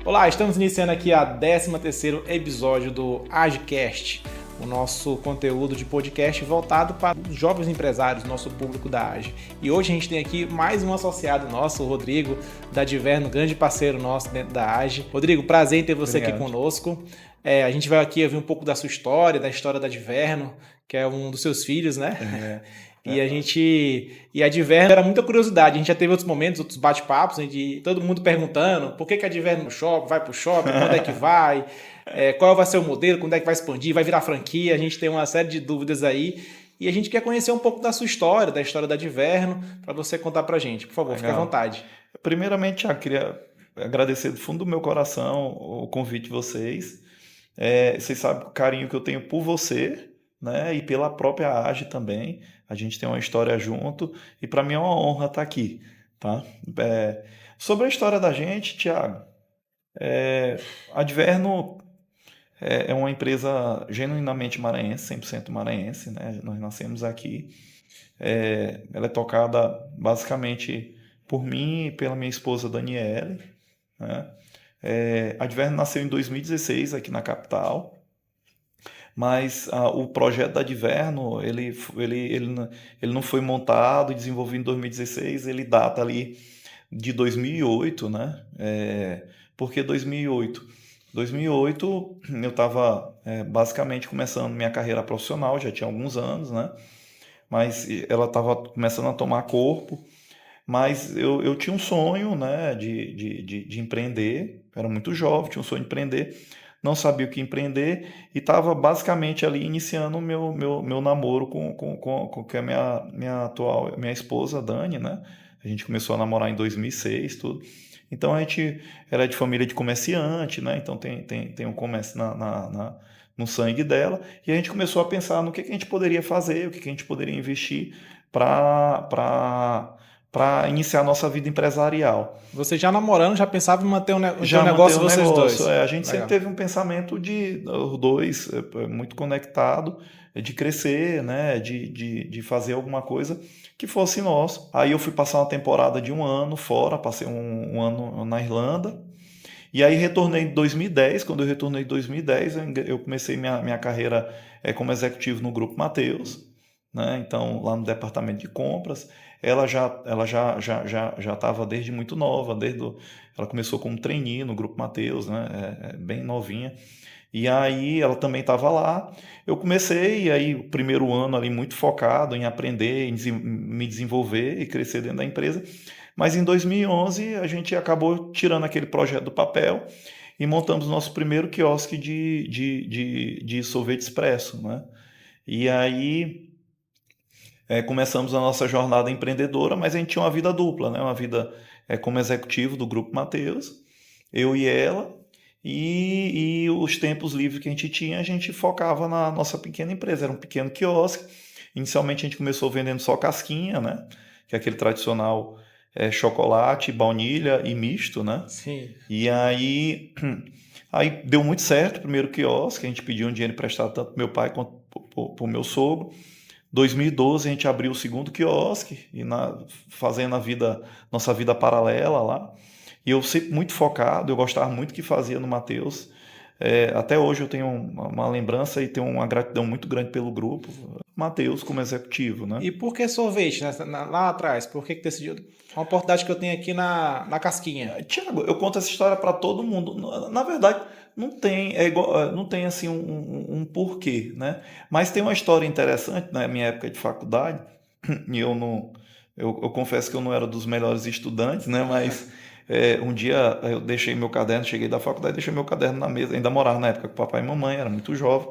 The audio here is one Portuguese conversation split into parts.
Olá, estamos iniciando aqui a 13º episódio do AGEcast, o nosso conteúdo de podcast voltado para os jovens empresários, nosso público da AGE. E hoje a gente tem aqui mais um associado nosso, o Rodrigo, da Diverno, grande parceiro nosso dentro da AGE. Rodrigo, prazer em ter você aqui conosco. A gente vai aqui ouvir um pouco da sua história, da história da Diverno, que é um dos seus filhos, né? E a Diverno era muita curiosidade. A gente já teve outros momentos, outros bate-papos, de todo mundo perguntando por que a Diverno no shopping, vai pro shopping, quando é que vai, qual vai ser o modelo, quando é que vai expandir, vai virar franquia. A gente tem uma série de dúvidas aí. E a gente quer conhecer um pouco da sua história, da história da Diverno, para você contar pra gente. Por favor, fique à vontade. Primeiramente, eu queria agradecer do fundo do meu coração o convite de vocês. Vocês sabem o carinho que eu tenho por você, né, e pela própria AGE também. A gente tem uma história junto e para mim é uma honra estar aqui, tá? Sobre a história da gente, Thiago, a Diverno é uma empresa genuinamente maranhense, 100% maranhense, né? Nós nascemos aqui. Ela é tocada basicamente por mim e pela minha esposa Daniele, né? A Diverno nasceu em 2016 aqui na capital. Mas o projeto da Diverno, ele não foi montado e desenvolvido em 2016, ele data ali de 2008, né? Por que 2008? 2008 eu estava basicamente começando minha carreira profissional, já tinha alguns anos, né? Mas ela estava começando a tomar corpo, mas eu tinha um sonho, né, de empreender, era muito jovem, tinha um sonho de empreender, não sabia o que empreender e estava basicamente ali iniciando o meu namoro com a minha esposa, Dani, né? A gente começou a namorar em 2006, tudo. Então a gente era de família de comerciante, né? Então tem um comércio no sangue dela. E a gente começou a pensar no que a gente poderia fazer, o que a gente poderia investir para iniciar a nossa vida empresarial. Você já namorando, já pensava em manter um negócio vocês dois? A gente sempre teve um pensamento de os dois muito conectado, de crescer, né, de fazer alguma coisa que fosse nosso. Aí eu fui passar uma temporada de um ano fora, passei um ano na Irlanda, e aí retornei em 2010. Quando eu retornei em 2010, eu comecei minha carreira como executivo no Grupo Mateus, né? Então, lá no departamento de compras. Ela já estava desde muito nova, ela começou como trainee no Grupo Mateus, né? Bem novinha. E aí ela também estava lá. Eu comecei, e aí o primeiro ano ali muito focado em aprender, em me desenvolver e crescer dentro da empresa. Mas em 2011 a gente acabou tirando aquele projeto do papel e montamos nosso primeiro quiosque de sorvete expresso, né? E aí começamos a nossa jornada empreendedora, mas a gente tinha uma vida dupla, né? Uma vida como executivo do Grupo Mateus, eu e ela, e os tempos livres que a gente focava na nossa pequena empresa. Era um pequeno quiosque. Inicialmente a gente começou vendendo só casquinha, né? Que é aquele tradicional chocolate, baunilha e misto, né? Sim. E aí deu muito certo o primeiro quiosque. A gente pediu um dinheiro emprestado tanto pro meu pai quanto pro meu sogro. 2012 a gente abriu o segundo quiosque e fazendo nossa vida paralela lá. E eu sempre muito focado, eu gostava muito do que fazia no Mateus. Até hoje eu tenho uma lembrança e tenho uma gratidão muito grande pelo grupo, Mateus como executivo, né? E por que sorvete, né? Lá atrás? Por que decidiu? Uma oportunidade que eu tenho aqui na casquinha. Tiago, eu conto essa história para todo mundo. Na verdade, não tem, não tem assim um porquê, né? Mas tem uma história interessante na minha época de faculdade, e eu confesso que eu não era dos melhores estudantes, né? Mas um dia eu deixei meu caderno, cheguei da faculdade, deixei meu caderno na mesa, ainda morava na época com papai e mamãe, era muito jovem.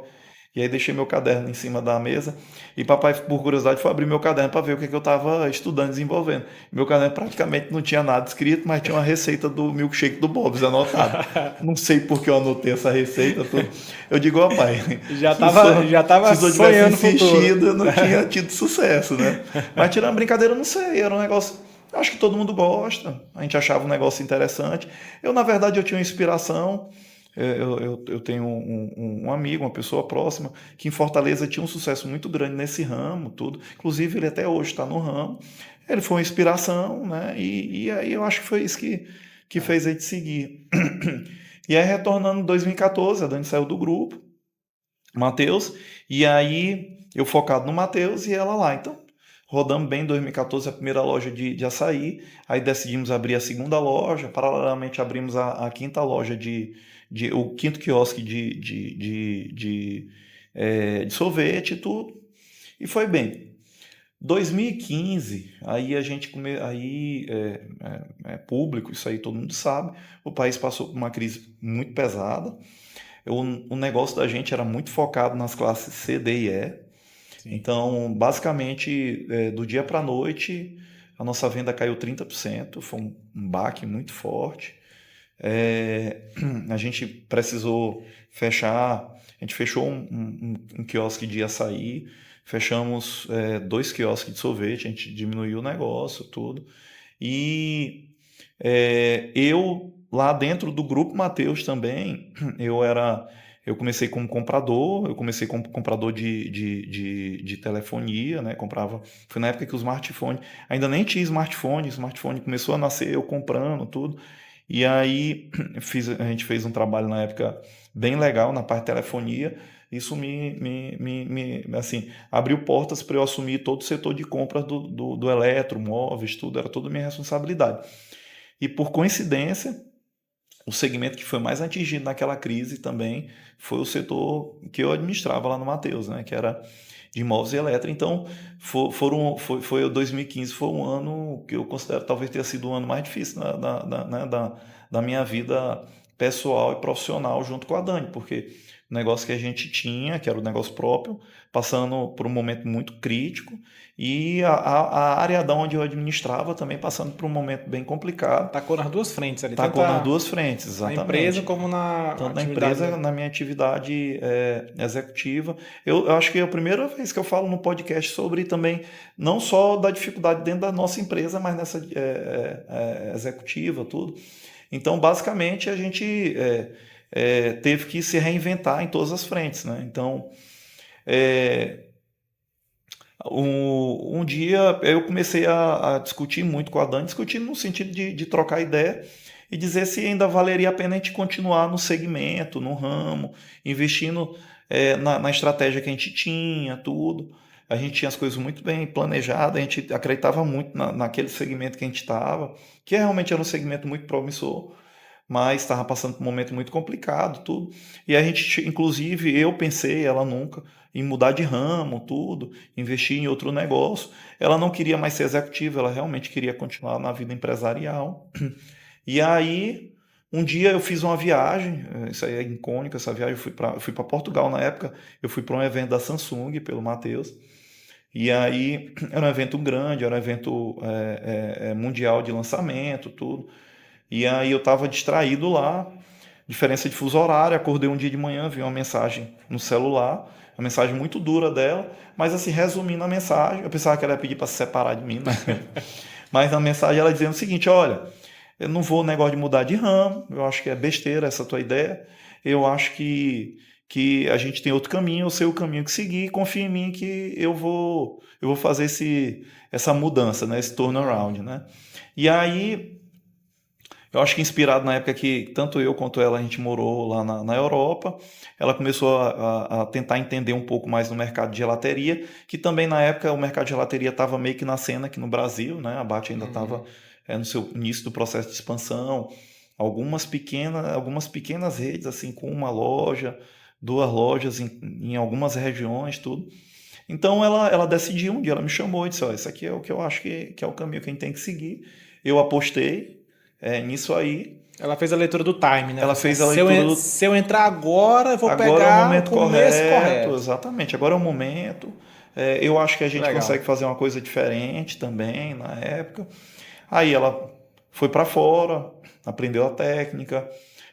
E aí deixei meu caderno em cima da mesa e papai, por curiosidade, foi abrir meu caderno para ver o que eu estava estudando, desenvolvendo. Meu caderno praticamente não tinha nada escrito, mas tinha uma receita do milkshake do Bob's anotada. Não sei por que eu anotei essa receita. Tudo. Eu digo, ó pai, já tava se eu tivesse insistido, eu não tinha tido sucesso, né? Mas tirando brincadeira, eu não sei, era um negócio... Acho que todo mundo gosta, a gente achava um negócio interessante. Na verdade, eu tinha uma inspiração. Eu tenho um amigo, uma pessoa próxima, que em Fortaleza tinha um sucesso muito grande nesse ramo, tudo. Inclusive, ele até hoje está no ramo. Ele foi uma inspiração, né? E aí eu acho que foi isso que fez a gente seguir. E aí, retornando em 2014, a Dani saiu do grupo, Matheus, e aí eu focado no Matheus e ela lá. Então, rodamos bem em 2014 a primeira loja de açaí, aí decidimos abrir a segunda loja, paralelamente abrimos a quinta loja o quinto quiosque de sorvete e tudo, e foi bem. 2015, aí a gente aí público, isso aí todo mundo sabe, o país passou por uma crise muito pesada. O negócio da gente era muito focado nas classes C, D e E. Sim. Então, basicamente, do dia para a noite, a nossa venda caiu 30%, foi um baque muito forte. A gente precisou fechar, a gente fechou um quiosque de açaí, fechamos 2 quiosques de sorvete, a gente diminuiu o negócio, tudo. E eu, lá dentro do Grupo Matheus também, eu comecei como comprador, de telefonia, né? Foi na época que o smartphone, ainda nem tinha smartphone, o smartphone começou a nascer, eu comprando tudo. E aí a gente fez um trabalho na época bem legal na parte de telefonia. Isso assim, abriu portas para eu assumir todo o setor de compras do eletro, móveis, tudo, era toda a minha responsabilidade. E por coincidência, o segmento que foi mais atingido naquela crise também foi o setor que eu administrava lá no Matheus, né? Que era de imóveis e eletro. Então, foi 2015 foi um ano que eu considero talvez tenha sido o ano mais difícil da minha vida pessoal e profissional junto com a Dani, porque o negócio que a gente tinha, que era o negócio próprio, passando por um momento muito crítico, e a área da onde eu administrava também passando por um momento bem complicado. Tacou nas duas frentes ali. Tacou nas duas frentes, exatamente. Na empresa como na tanto na empresa, na minha atividade executiva. Eu acho que é a primeira vez que eu falo no podcast sobre também, não só da dificuldade dentro da nossa empresa, mas nessa executiva, tudo. Então, basicamente, a gente teve que se reinventar em todas as frentes, né? Então, um dia eu comecei a discutir muito com a Dani, discutir no sentido de trocar ideia e dizer se ainda valeria a pena a gente continuar no segmento, no ramo, investindo na estratégia que a gente tinha, tudo. A gente tinha as coisas muito bem planejadas, a gente acreditava muito naquele segmento que a gente estava, que realmente era um segmento muito promissor, mas estava passando por um momento muito complicado, tudo. E a gente, inclusive, eu pensei, ela nunca, em mudar de ramo, tudo, investir em outro negócio. Ela não queria mais ser executiva, ela realmente queria continuar na vida empresarial. E aí, um dia eu fiz uma viagem, isso aí é icônico, essa viagem, eu fui para Portugal na época, eu fui para um evento da Samsung, pelo Matheus, e aí era um evento grande, era um evento mundial de lançamento, tudo. E aí eu estava distraído lá, diferença de fuso horário, acordei um dia de manhã, vi uma mensagem no celular, uma mensagem muito dura dela, mas assim, resumindo a mensagem, eu pensava que ela ia pedir para se separar de mim, né? Mas na mensagem ela dizendo o seguinte: olha, eu não vou negócio de mudar de ramo, eu acho que é besteira essa tua ideia, eu acho que a gente tem outro caminho, eu sei o caminho que seguir, confia em mim que eu vou fazer essa mudança, né? Esse turnaround, né? E aí, eu acho que inspirado na época que tanto eu quanto ela, a gente morou lá na Europa, ela começou a tentar entender um pouco mais no mercado de gelateria, que também na época o mercado de gelateria estava meio que nascendo aqui no Brasil, né? A BAT ainda estava no seu início do processo de expansão, algumas pequenas redes, assim, com uma loja, 2 lojas em algumas regiões, tudo. Então ela decidiu um dia, ela me chamou e disse: ó, isso aqui é o que eu acho que é o caminho que a gente tem que seguir. Eu apostei nisso aí. Ela fez a leitura do time, né? Ela fez a leitura se eu entrar agora, eu vou agora pegar é o momento começo correto. Exatamente, agora é o momento. Eu acho que a gente Legal. consegue fazer uma coisa diferente também na época. Aí ela foi para fora, aprendeu a técnica,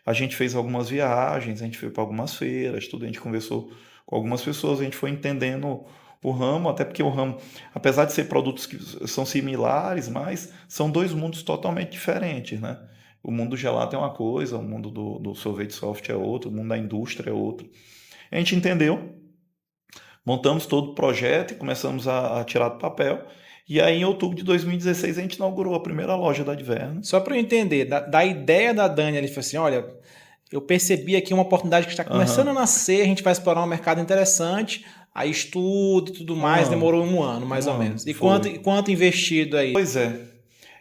a gente fez algumas viagens, a gente foi para algumas feiras, tudo, a gente conversou com algumas pessoas, a gente foi entendendo o ramo, até porque o ramo, apesar de ser produtos que são similares, mas são 2 mundos totalmente diferentes, né? O mundo do gelato é uma coisa, o mundo do sorvete soft é outro, o mundo da indústria é outro. A gente entendeu, montamos todo o projeto e começamos a tirar do papel. E aí, em outubro de 2016, a gente inaugurou a primeira loja da Adverno. Só para eu entender, da ideia da Dani, ele falou assim: olha, eu percebi aqui uma oportunidade que está começando a nascer, a gente vai explorar um mercado interessante, aí estudo e tudo mais, demorou um ano mais ou menos. E quanto investido aí? Pois é.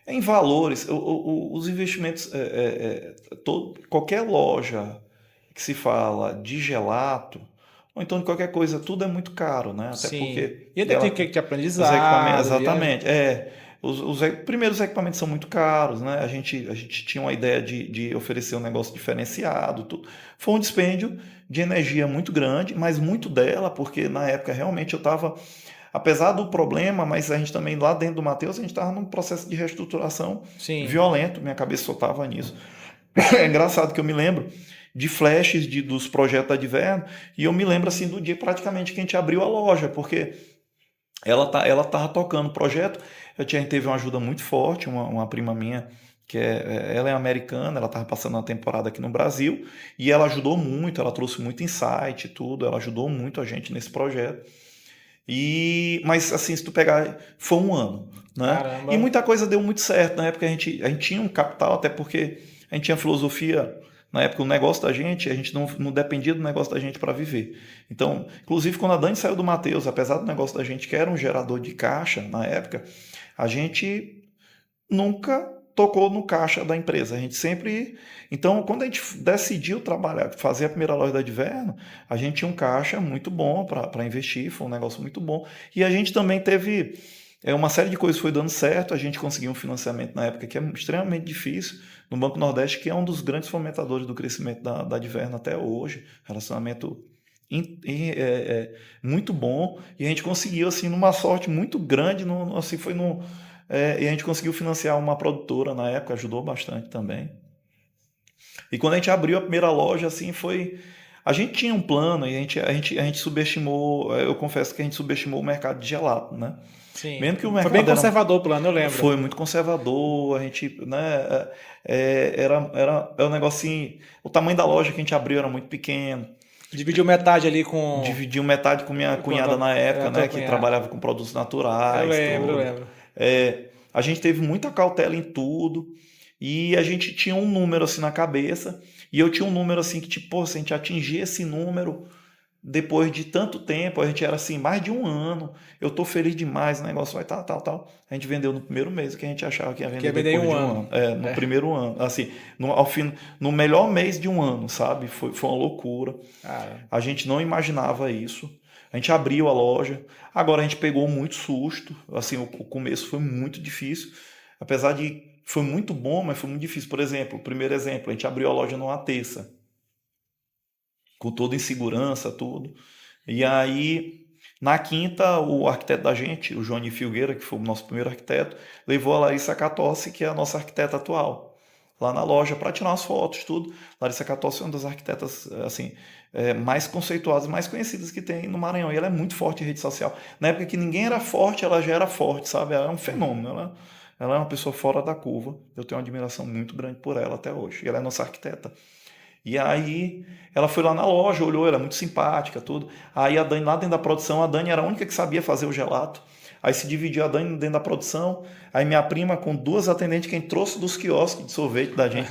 Em valores, os investimentos, qualquer loja que se fala de gelato, ou então de qualquer coisa, tudo é muito caro, né? Até Sim. porque... E até tem que ter os aprendizado. exatamente. Primeiros equipamentos são muito caros, né? A gente tinha uma ideia de oferecer um negócio diferenciado, tudo. Foi um dispêndio de energia muito grande, mas muito dela, porque na época realmente eu estava... Apesar do problema, mas a gente também, lá dentro do Mateus, a gente estava num processo de reestruturação violento, minha cabeça só estava nisso. É engraçado que eu me lembro de flashes dos projetos da Adverno, e eu me lembro assim do dia praticamente que a gente abriu a loja, porque ela estava tocando o projeto. A gente teve uma ajuda muito forte, uma prima minha, ela é americana, ela estava passando uma temporada aqui no Brasil, e ela ajudou muito, ela trouxe muito insight e tudo, ela ajudou muito a gente nesse projeto. Mas assim, se tu pegar, foi um ano, né? Caramba. E muita coisa deu muito certo. Na época a gente tinha um capital, até porque a gente tinha filosofia. Na época o negócio da gente não dependia do negócio da gente para viver. Então, inclusive quando a Dani saiu do Mateus, apesar do negócio da gente que era um gerador de caixa na época, a gente nunca tocou no caixa da empresa. A gente sempre... Então, quando a gente decidiu trabalhar, fazer a primeira loja da Adverno, a gente tinha um caixa muito bom para investir, foi um negócio muito bom. E a gente também teve... uma série de coisas foi dando certo, a gente conseguiu um financiamento na época que é extremamente difícil, no Banco Nordeste, que é um dos grandes fomentadores do crescimento da Adverno até hoje, relacionamento muito bom, e a gente conseguiu, assim, numa sorte muito grande, assim, e a gente conseguiu financiar uma produtora na época, ajudou bastante também. E quando a gente abriu a primeira loja, assim, foi... A gente tinha um plano e a gente subestimou, eu confesso que a gente subestimou o mercado de gelato, né? Sim. Mesmo que o mercado foi bem conservador o plano, eu lembro. Foi muito conservador, a gente, né, era um negocinho, o tamanho da loja que a gente abriu era muito pequeno. Dividiu metade ali com... Dividiu metade com minha cunhada na época, né, que trabalhava com produtos naturais. Eu lembro. A gente teve muita cautela em tudo e a gente tinha um número assim na cabeça e eu tinha um número assim que tipo, pô, se a gente atingir esse número depois de tanto tempo, a gente era assim, mais de um ano, eu tô feliz demais, o negócio vai tal. A gente vendeu no primeiro mês, que a gente achava que ia vender depois de um ano. No primeiro ano, assim, no melhor mês de um ano, sabe? Foi uma loucura. A gente não imaginava isso. A gente abriu a loja, agora a gente pegou muito susto, assim, o começo foi muito difícil, apesar de, foi muito bom, mas foi muito difícil. Por exemplo, o primeiro exemplo, a gente abriu a loja numa terça, com toda insegurança, tudo, e aí, na quinta, o arquiteto da gente, o Johnny Filgueira, que foi o nosso primeiro arquiteto, levou a Larissa Catossi, que é a nossa arquiteta atual, lá na loja para tirar umas fotos, tudo. Larissa Catossi é uma das arquitetas assim, mais conceituadas, mais conhecidas que tem no Maranhão. E ela é muito forte em rede social. Na época que ninguém era forte, ela já era forte, sabe? Ela é um fenômeno. Ela é uma pessoa fora da curva. Eu tenho uma admiração muito grande por ela até hoje. E ela é nossa arquiteta. E aí ela foi lá na loja, olhou, ela é muito simpática, tudo. Aí a Dani, lá dentro da produção, a Dani era a única que sabia fazer o gelato. Aí se dividiu a Dani dentro da produção. Aí minha prima com duas atendentes, quem trouxe dos quiosques de sorvete da gente.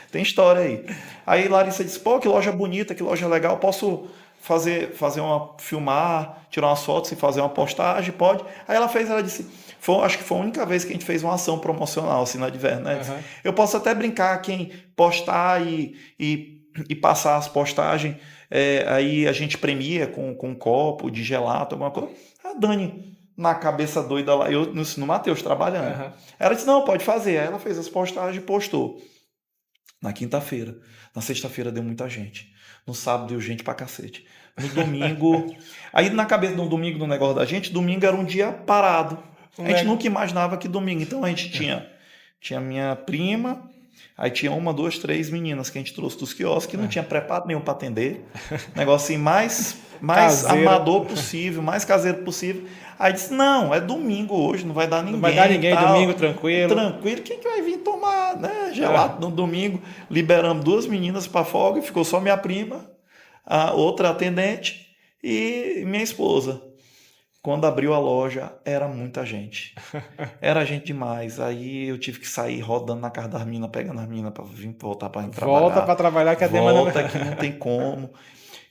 Tem história aí. Aí Larissa disse, pô, que loja bonita, que loja legal. Posso filmar, tirar umas fotos e fazer uma postagem? Pode. Aí ela disse, acho que foi a única vez que a gente fez uma ação promocional assim na Adverno, né? Disse, eu posso até brincar, quem postar e passar as postagens, aí a gente premia com um copo de gelato, alguma coisa. A Dani... na cabeça doida lá, eu no Mateus trabalhando. Ela disse, não, pode fazer. Aí ela fez as postagens e postou. Na quinta-feira. Na sexta-feira deu muita gente. No sábado deu gente pra cacete. No domingo... Aí na cabeça do domingo, do negócio da gente, domingo era um dia parado. A gente nunca imaginava que domingo. Então a gente tinha minha prima, aí tinha 1, 2, 3 meninas que a gente trouxe dos quiosques, que não tinha preparo nenhum para atender. Negócio assim, mais amador possível, mais caseiro possível. Aí disse, não, é domingo hoje, não vai dar ninguém. Não vai dar ninguém, domingo, tranquilo. Tranquilo, quem que vai vir tomar, né, gelato no domingo? Liberamos 2 meninas para folga, ficou só minha prima, a outra atendente e minha esposa. Quando abriu a loja, era muita gente. Era gente demais. Aí eu tive que sair rodando na casa das minas, pegando as minas para vir voltar para Volta para trabalhar. trabalhar que a demanda... Volta que não tem como.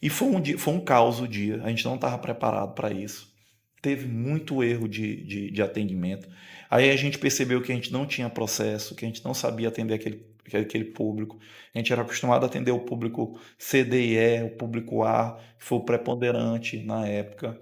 E foi um caos o dia. A gente não estava preparado para isso. Teve muito erro de atendimento. Aí a gente percebeu que a gente não tinha processo, que a gente não sabia atender aquele público. A gente era acostumado a atender o público C, D e E, o público A, que foi o preponderante na época.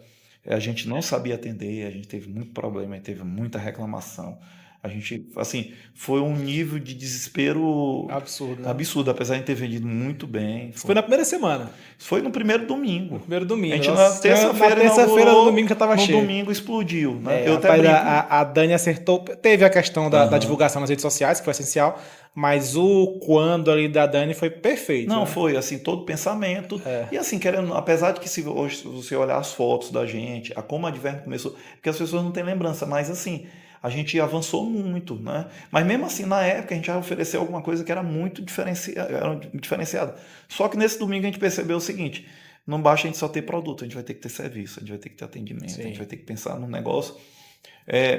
A gente não sabia atender, a gente teve muito problema, teve muita reclamação. A gente, assim, foi um nível de desespero Absurdo, né? absurdo, apesar de ter vendido muito bem. Isso foi na primeira semana. Foi no primeiro domingo. No primeiro domingo. A gente Nossa, na terça-feira no domingo já estava cheio. No domingo explodiu, né? É, eu rapaz, até brinco. a Dani acertou. Teve a questão da divulgação nas redes sociais, que foi essencial, mas o quando ali da Dani foi perfeito. Não, né? foi assim, todo pensamento. É. E assim, querendo, apesar de que hoje, se você olhar as fotos da gente, a como a Adverno começou, porque as pessoas não têm lembrança, mas assim, a gente avançou muito, né? Mas mesmo assim, na época, a gente já ofereceu alguma coisa que era muito diferenciada. Só que nesse domingo a gente percebeu o seguinte: não basta a gente só ter produto, a gente vai ter que ter serviço, a gente vai ter que ter atendimento, Sim. a gente vai ter que pensar num negócio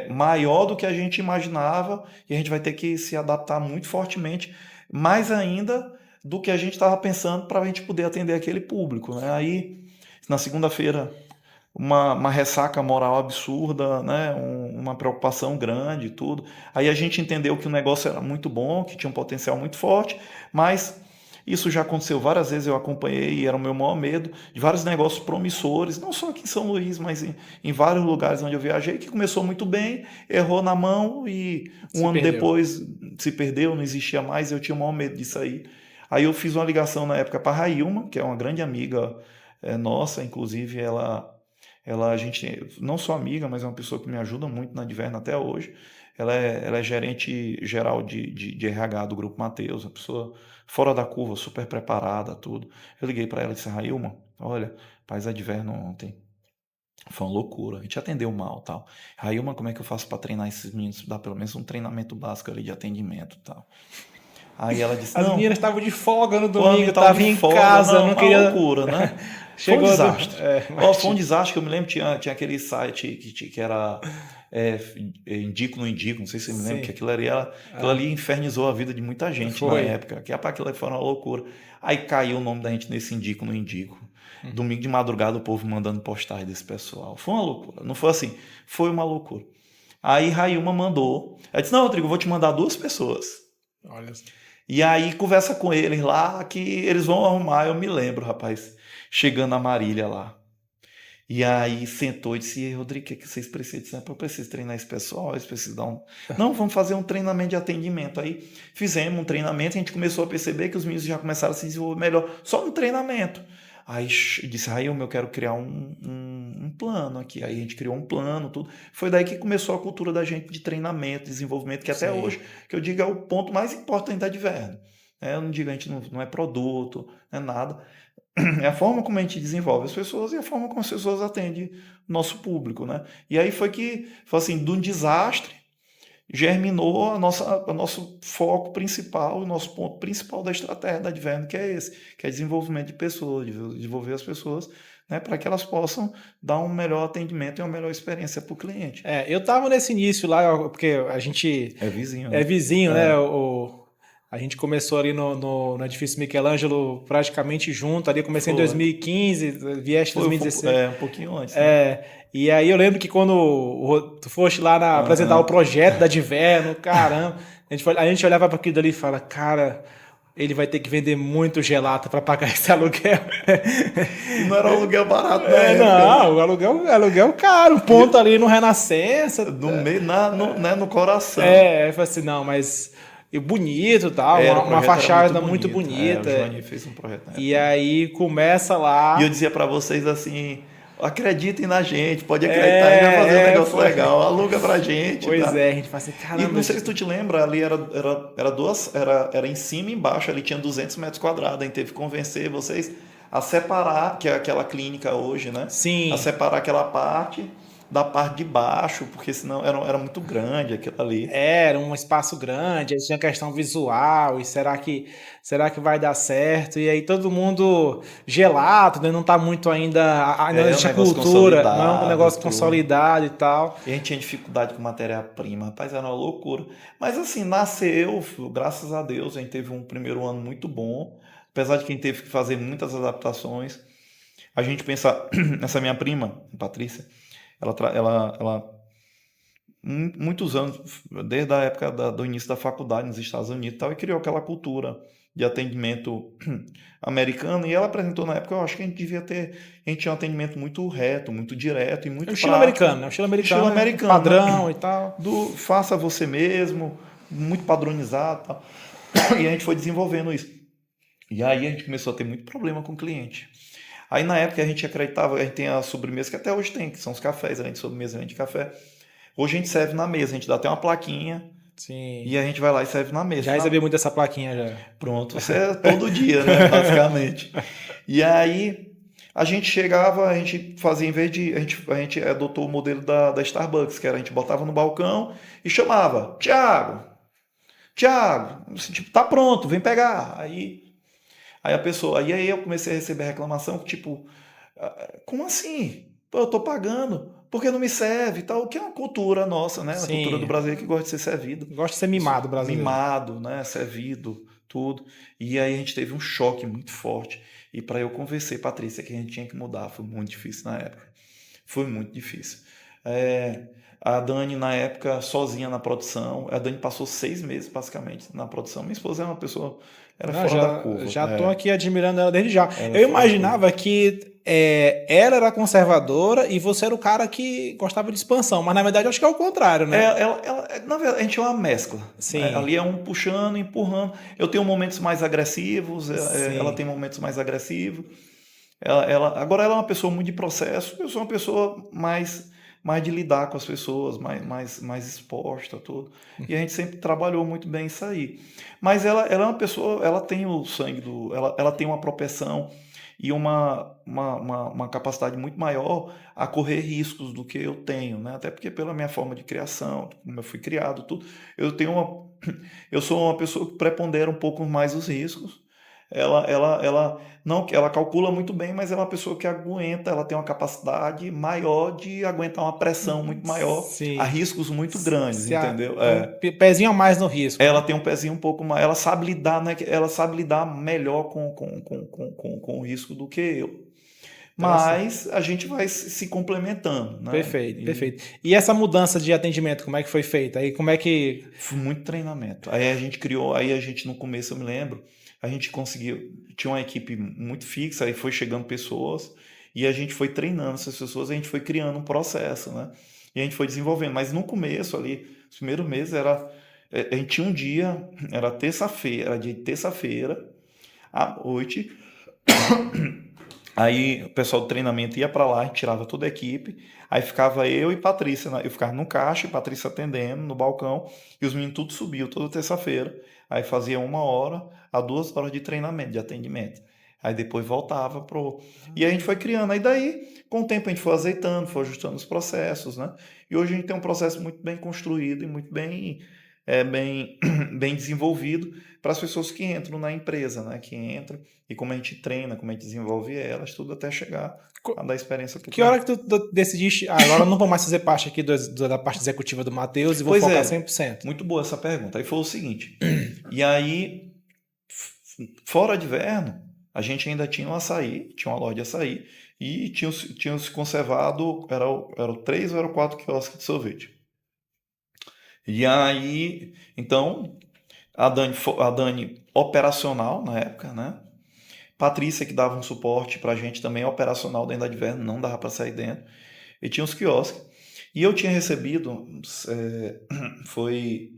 maior do que a gente imaginava e a gente vai ter que se adaptar muito fortemente, mais ainda do que a gente estava pensando para a gente poder atender aquele público, né? Aí, na segunda-feira, uma ressaca moral absurda, né? Uma preocupação grande e tudo. Aí a gente entendeu que o negócio era muito bom, que tinha um potencial muito forte, mas isso já aconteceu várias vezes, eu acompanhei e era o meu maior medo, de vários negócios promissores, não só aqui em São Luís, mas em vários lugares onde eu viajei, que começou muito bem, errou na mão e um ano depois se perdeu, não existia mais, eu tinha o maior medo disso aí. Aí eu fiz uma ligação na época para a Railma, que é uma grande amiga nossa, inclusive a gente, não só amiga, mas é uma pessoa que me ajuda muito na Adverno até hoje. Ela é gerente geral de RH do Grupo Mateus, uma pessoa fora da curva, super preparada, tudo. Eu liguei para ela e disse: Railma, olha, faz Adverno ontem. Foi uma loucura, a gente atendeu mal, tal. Railma, como é que eu faço para treinar esses meninos? Dá pelo menos um treinamento básico ali de atendimento, tal. Aí ela disse: As não, meninas estavam de folga no domingo, tava estavam em folga, casa, não uma queria... loucura, né? Chegou foi um desastre. mas... Foi um desastre que eu me lembro, tinha aquele site que era Indico no Indico, não sei se você me lembra, Sim. que aquilo ali infernizou a vida de muita gente na época, que aquilo foi uma loucura. Aí caiu o nome da gente nesse Indico no Indico. Domingo de madrugada o povo mandando postagem desse pessoal. Foi uma loucura, não foi assim, foi uma loucura. Aí Railma mandou, ela disse: não, Rodrigo, eu vou te mandar 2 pessoas. Olha. E aí conversa com eles lá que eles vão arrumar, eu me lembro, rapaz, chegando a Marília lá. E aí sentou e disse: Rodrigo, o que vocês precisam? Eu preciso treinar esse pessoal, eles precisam dar um... Não, vamos fazer um treinamento de atendimento. Aí fizemos um treinamento e a gente começou a perceber que os meninos já começaram a se desenvolver melhor, só no treinamento. Aí disse: Railma, eu quero criar um plano aqui. Aí a gente criou um plano, tudo. Foi daí que começou a cultura da gente de treinamento, desenvolvimento, que até hoje, que eu digo, é o ponto mais importante da Adverno. Eu não digo, a gente não é produto, não é nada. É a forma como a gente desenvolve as pessoas e a forma como as pessoas atendem o nosso público, né? E aí foi assim, de um desastre, germinou o nosso foco principal, o nosso ponto principal da estratégia da Adverno, que é esse, que é desenvolvimento de pessoas, desenvolver as pessoas, né, para que elas possam dar um melhor atendimento e uma melhor experiência para o cliente. Eu estava nesse início lá, porque a gente... É vizinho, né? É vizinho, né? A gente começou ali no edifício Michelangelo praticamente junto, ali eu comecei em 2015, vieste em 2016. Um pouquinho antes. Né? E aí eu lembro que quando tu foste lá apresentar o projeto da Adverno, caramba, a gente olhava para aquilo dali e fala: cara, ele vai ter que vender muito gelato para pagar esse aluguel. E não era um aluguel barato, né? Não, aluguel caro, ponto ali no Renascença. No coração. Eu falei assim: não, mas... E bonito e tal, uma fachada muito bonita. O Johnny fez um projeto. E aí começa lá... E eu dizia para vocês assim: acreditem na gente, pode acreditar, a gente vai fazer um negócio legal, aluga pra gente. Pois tá? A gente fala assim: caramba... E não sei se tu te lembra, ali era em cima e embaixo, ali tinha 200 metros quadrados, a gente teve que convencer vocês a separar, que é aquela clínica hoje, né? Sim. A separar aquela parte da parte de baixo, porque senão era muito grande aquilo ali. Era um espaço grande, aí tinha questão visual, e será que vai dar certo? E aí todo mundo gelado, né? Não tá muito ainda não É um existe a negócio cultura, não é um consolidado, negócio tudo. consolidado e tal. E a gente tinha dificuldade com matéria-prima, rapaz, era uma loucura. Mas assim, nasceu, graças a Deus, a gente teve um primeiro ano muito bom, apesar de quem teve que fazer muitas adaptações. A gente pensa, essa minha prima, Patrícia, ela muitos anos, desde a época do início da faculdade nos Estados Unidos e tal, e criou aquela cultura de atendimento americano, e ela apresentou na época, eu acho que a gente tinha um atendimento muito reto, muito direto e É o muito estilo prático, americano, né? O estilo estilo americano é americano, né? padrão e tal. Do faça você mesmo, muito padronizado e tal. E a gente foi desenvolvendo isso. E aí a gente começou a ter muito problema com o cliente. Aí na época a gente acreditava, a gente tem a sobremesa que até hoje tem, que são os cafés, além de sobremesa, além de café. Hoje a gente serve na mesa, a gente dá até uma plaquinha Sim. e a gente vai lá e serve na mesa. Já recebi muito essa plaquinha já. Pronto, isso é todo dia, né, basicamente. E aí a gente chegava, a gente fazia, em vez de. A gente adotou o modelo da Starbucks, que era a gente botava no balcão e chamava, Tiago, tipo, tá pronto, vem pegar. Aí a pessoa, aí eu comecei a receber reclamação, tipo, como assim? Pô, eu tô pagando, por que não me serve e tal? Que é uma cultura nossa, né? A cultura do Sim. brasileiro que gosta de ser servido. Gosto de ser mimado brasileiro. Mimado, né? Servido, tudo. E aí a gente teve um choque muito forte. E para eu convencer Patrícia que a gente tinha que mudar, foi muito difícil na época. Foi muito difícil. É, a Dani, na época, sozinha na produção. A Dani passou 6 meses, basicamente, na produção. Minha esposa é uma pessoa, era Não, fora da curva. já tô aqui admirando ela desde já. Era Eu fora da curva. imaginava que ela era conservadora e você era o cara que gostava de expansão, mas na verdade eu acho que é o contrário, né? Na verdade, a gente é uma mescla. Né? Sim, Ali é um puxando, empurrando. Eu tenho momentos mais agressivos, ela tem sim. momentos mais agressivos. Agora ela é uma pessoa muito de processo, eu sou uma pessoa mais de lidar com as pessoas, mais exposta, tudo. E a gente sempre trabalhou muito bem isso aí. Mas ela é uma pessoa, ela tem o sangue ela tem uma propensão e uma capacidade muito maior a correr riscos do que eu tenho, né? Até porque pela minha forma de criação, como eu fui criado, tudo, eu sou uma pessoa que prepondera um pouco mais os riscos. Ela não, ela calcula muito bem, mas é uma pessoa que aguenta, ela tem uma capacidade maior de aguentar uma pressão muito maior, a Sim. riscos muito grandes, entendeu? Um pezinho a mais no risco, Ela né? tem um pezinho um pouco mais, ela sabe lidar, né? Ela sabe lidar melhor com o risco do que eu. Interessante. Mas a gente vai se complementando, né? Perfeito, E perfeito. E essa mudança de atendimento, como é que foi feita? Aí como é que. foi muito treinamento. Aí a gente criou, aí a gente no começo eu me lembro, a gente conseguiu, tinha uma equipe muito fixa, aí foi chegando pessoas e a gente foi treinando essas pessoas, a gente foi criando um processo, né? E a gente foi desenvolvendo. Mas no começo ali, os primeiros meses a gente tinha um dia, era terça-feira, era dia de terça-feira à noite. Aí o pessoal do treinamento ia para lá, a gente tirava toda a equipe, aí ficava eu e Patrícia, né? Eu ficava no caixa, e Patrícia atendendo no balcão, e os meninos tudo subiam toda terça-feira. Aí fazia 1 hora a 2 horas de treinamento, de atendimento. Aí depois voltava pro. E aí a gente foi criando. Aí daí, com o tempo, a gente foi azeitando, foi ajustando os processos, né? E hoje a gente tem um processo muito bem construído e muito bem, bem desenvolvido para as pessoas que entram na empresa, né? Que entram e como a gente treina, como a gente desenvolve elas, tudo até chegar Co- a dar experiência para o Que hora cliente. que tu decidiste? Ah, agora eu não vou mais fazer parte aqui da parte executiva do Matheus e vou Pois focar é, 100%. muito boa essa pergunta. Aí foi o seguinte, e aí, fora de Verno, a gente ainda tinha um açaí, tinha uma loja de açaí, e tinha se conservado, era o 3 ou era o 4 quiosques de sorvete. E aí, então, a Dani operacional na época, né? Patrícia, que dava um suporte pra gente também operacional dentro da Adverno, não dava para sair dentro. E tinha os quiosques. E eu tinha recebido, foi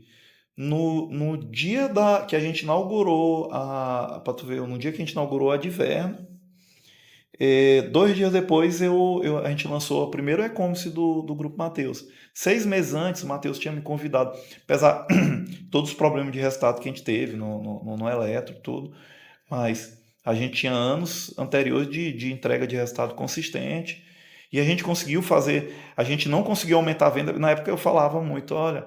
no dia que a gente inaugurou para tu ver, no dia que a gente inaugurou a Adverno, 2 dias depois a gente lançou o primeiro e-commerce do Grupo Mateus. 6 meses antes, o Mateus tinha me convidado, apesar todos os problemas de resultado que a gente teve no Eletro, tudo, mas a gente tinha anos anteriores de entrega de resultado consistente E a gente conseguiu fazer, a gente não conseguiu aumentar a venda. Na época eu falava muito, olha,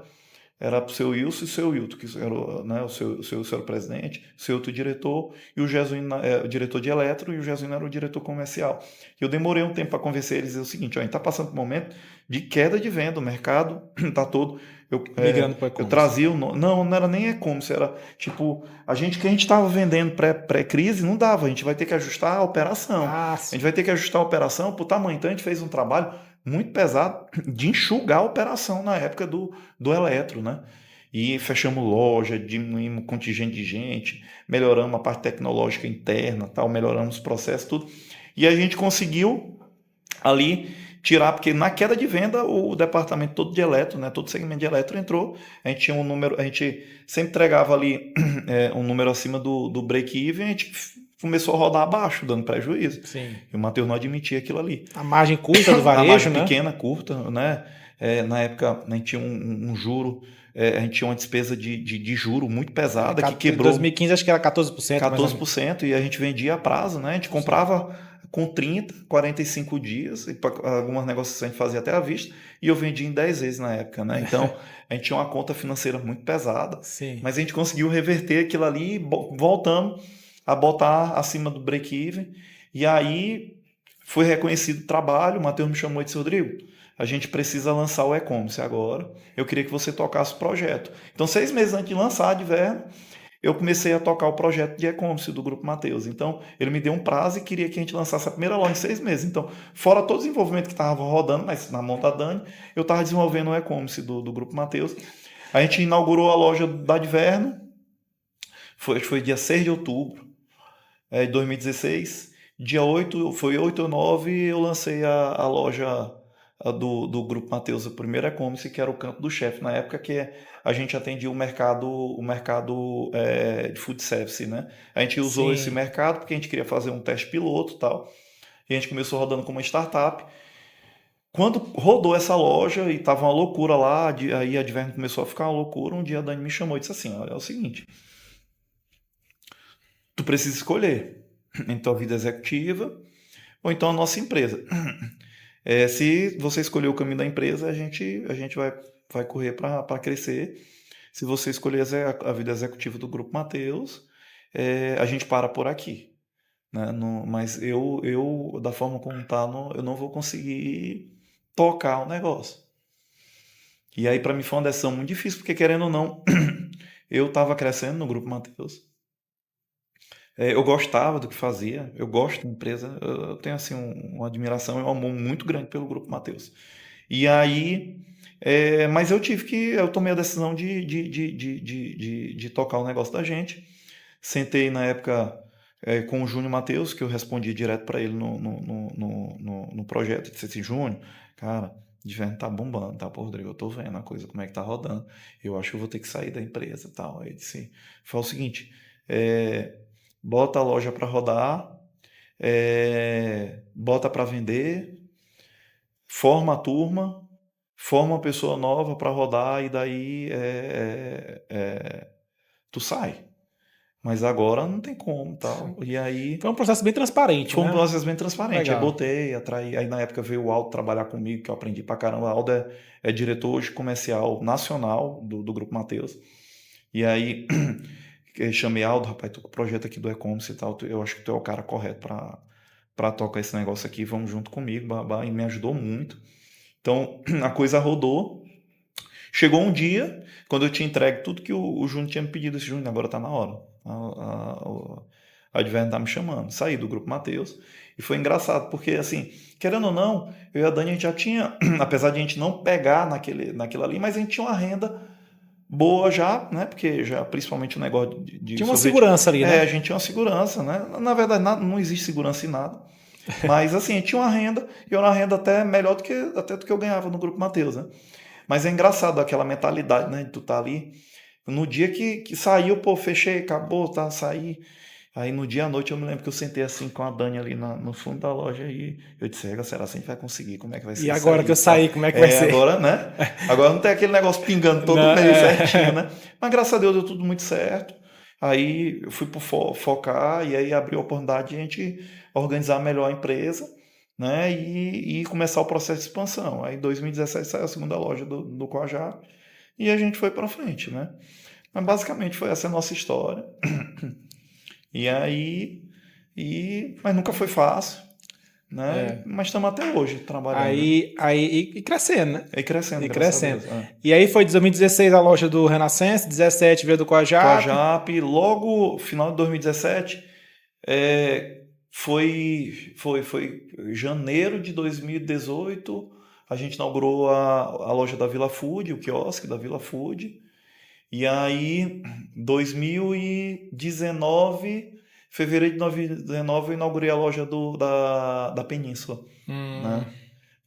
era para o seu Wilson e o seu Wilton, que era né, o seu era o presidente, o seu outro diretor, e o Jesuíno, o diretor de eletro, e o Jesuíno era o diretor comercial. E eu demorei um tempo para convencer eles o seguinte, ó, a gente está passando por um momento de queda de venda, o mercado está todo... Migrando para o Eu e-commerce. trazia não era nem e-commerce, era tipo, que a gente estava vendendo pré-crise, não dava, a gente vai ter que ajustar a operação. Ah, A sim. gente vai ter que ajustar a operação para o tamanho. Então a gente fez um trabalho muito pesado de enxugar a operação na época do eletro, né? E fechamos loja, diminuímos o contingente de gente, melhoramos a parte tecnológica interna, tal, melhoramos os processos, tudo. E a gente conseguiu ali tirar, porque na queda de venda o departamento todo de eletro, né, todo segmento de eletro entrou, a gente tinha um número, a gente sempre entregava ali um número acima do break-even, a gente começou a rodar abaixo, dando prejuízo. Sim. E o Matheus não admitia aquilo ali. A margem curta do A varejo, margem né? pequena, curta, né? Na época a gente tinha um juro, a gente tinha uma despesa de juro muito pesada, que Em quebrou 2015 acho que era 14%. mais ou menos. 14%, e a gente vendia a prazo, né? A gente comprava com 30, 45 dias, e algumas negociações a gente fazia até à vista, e eu vendia em 10 vezes na época, né? Então, a gente tinha uma conta financeira muito pesada, Sim. mas a gente conseguiu reverter aquilo ali e voltamos a botar acima do break-even, e aí foi reconhecido o trabalho, o Matheus me chamou e disse, Rodrigo, a gente precisa lançar o e-commerce agora, eu queria que você tocasse o projeto. Então, 6 meses antes de lançar a Adverno, eu comecei a tocar o projeto de e-commerce do Grupo Matheus. Então, ele me deu um prazo e queria que a gente lançasse a primeira loja em 6 meses. Então, fora todo o desenvolvimento que estava rodando, mas na mão da Dani, eu estava desenvolvendo o e-commerce do Grupo Matheus. A gente inaugurou a loja da Adverno, foi dia 6 de outubro de 2016. Dia 8, foi 8 ou 9, eu lancei a loja do Grupo Matheus, o primeiro e-commerce, que era o Campo do Chefe, na época que a gente atendia o mercado de food service, né? A gente usou esse mercado porque a gente queria fazer um teste piloto e tal, e a gente começou rodando como uma startup. Quando rodou essa loja e tava uma loucura lá, aí a Adverno começou a ficar uma loucura, um dia a Dani me chamou e disse assim, olha, é o seguinte, tu precisa escolher entre tua vida executiva ou então a nossa empresa. Se você escolher o caminho da empresa, a gente vai correr para crescer. Se você escolher a vida executiva do Grupo Matheus, a gente para por aqui. Né? Mas eu, da forma como está, eu não vou conseguir tocar o negócio. E aí, para mim, foi uma decisão muito difícil, porque querendo ou não, eu estava crescendo no Grupo Matheus. Eu gostava do que fazia, eu gosto da empresa, eu tenho assim uma admiração e um amor muito grande pelo Grupo Matheus. E aí, mas eu tomei a decisão de tocar o negócio da gente. Sentei na época com o Júnior Matheus, que eu respondi direto para ele no projeto. Disse assim, Júnior, cara, de verdade tá bombando, tá, pô, Rodrigo, eu tô vendo a coisa, como é que tá rodando. Eu acho que eu vou ter que sair da empresa e tal. Aí ele disse, foi o seguinte, bota a loja para rodar, bota para vender, forma a turma, forma uma pessoa nova para rodar e daí tu sai. Mas agora não tem como, tal. E aí foi um processo bem transparente, foi um né? processo bem transparente. Legal. Aí botei, atraí. Aí na época veio o Aldo trabalhar comigo, que eu aprendi pra caramba. O Aldo é diretor hoje comercial nacional do Grupo Matheus. E aí chamei Aldo, rapaz, tô com o projeto aqui do e-commerce e tal. Eu acho que tu é o cara correto para tocar esse negócio aqui. Vamos junto comigo, babá. E me ajudou muito. Então a coisa rodou. Chegou um dia, quando eu tinha entregue tudo que o Júnior tinha me pedido. Esse Júnior, agora tá na hora. A Adverno tá me chamando. Saí do Grupo Matheus. E foi engraçado, porque assim, querendo ou não, eu e a Dani a gente já tinha, apesar de a gente não pegar naquilo ali, mas a gente tinha uma renda boa já, né? Porque já, principalmente o negócio de tinha uma segurança ali, né? A gente tinha uma segurança, né? Na verdade, não existe segurança em nada. Mas assim, a gente tinha uma renda, e era uma renda até melhor do que eu ganhava no Grupo Matheus, né? Mas é engraçado aquela mentalidade, né? De tu tá ali. No dia que saiu, pô, fechei, acabou, tá, saí. Aí no dia à noite eu me lembro que eu sentei assim com a Dani ali no fundo da loja e eu disse, será que a gente vai conseguir? Como é que vai ser? E agora que eu saí, como é que vai ser? Agora, né? Agora não tem aquele negócio pingando todo mês certinho, né? Mas graças a Deus deu tudo muito certo. Aí eu fui pro focar e aí abriu a oportunidade de a gente organizar melhor a empresa, né, e começar o processo de expansão. Aí em 2017 saiu a segunda loja do Coajá e a gente foi para frente, né? Mas basicamente foi essa a nossa história. E aí, mas nunca foi fácil, né? É. Mas estamos até hoje trabalhando. E crescendo, né? E crescendo, E graças a crescendo. Deus. É. E aí foi 2016 a loja do Renascença, 17 veio do Coajá. Coajap, logo final de 2017, foi janeiro de 2018, a gente inaugurou a loja da Vila Food, o quiosque da Vila Food. E aí, 2019, fevereiro de 2019, eu inaugurei a loja da Península, né?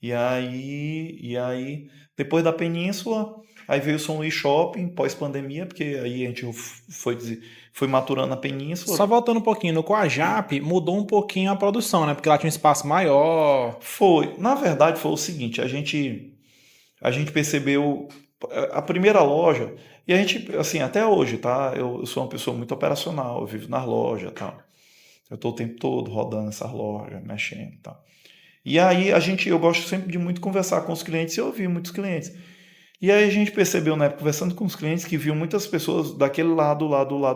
E aí, depois da Península, aí veio o São Luís Shopping, pós-pandemia, porque aí a gente foi maturando a Península. Só voltando um pouquinho, no Coajap mudou um pouquinho a produção, né? Porque lá tinha um espaço maior. Na verdade, foi o seguinte, a gente percebeu a primeira loja, e a gente, assim, até hoje, tá? Eu sou uma pessoa muito operacional, eu vivo nas lojas, tá? Eu tô o tempo todo rodando essas lojas, mexendo, tá? E aí eu gosto sempre de muito conversar com os clientes e ouvir muitos clientes. E aí a gente percebeu, né, conversando com os clientes, que viu muitas pessoas daquele lado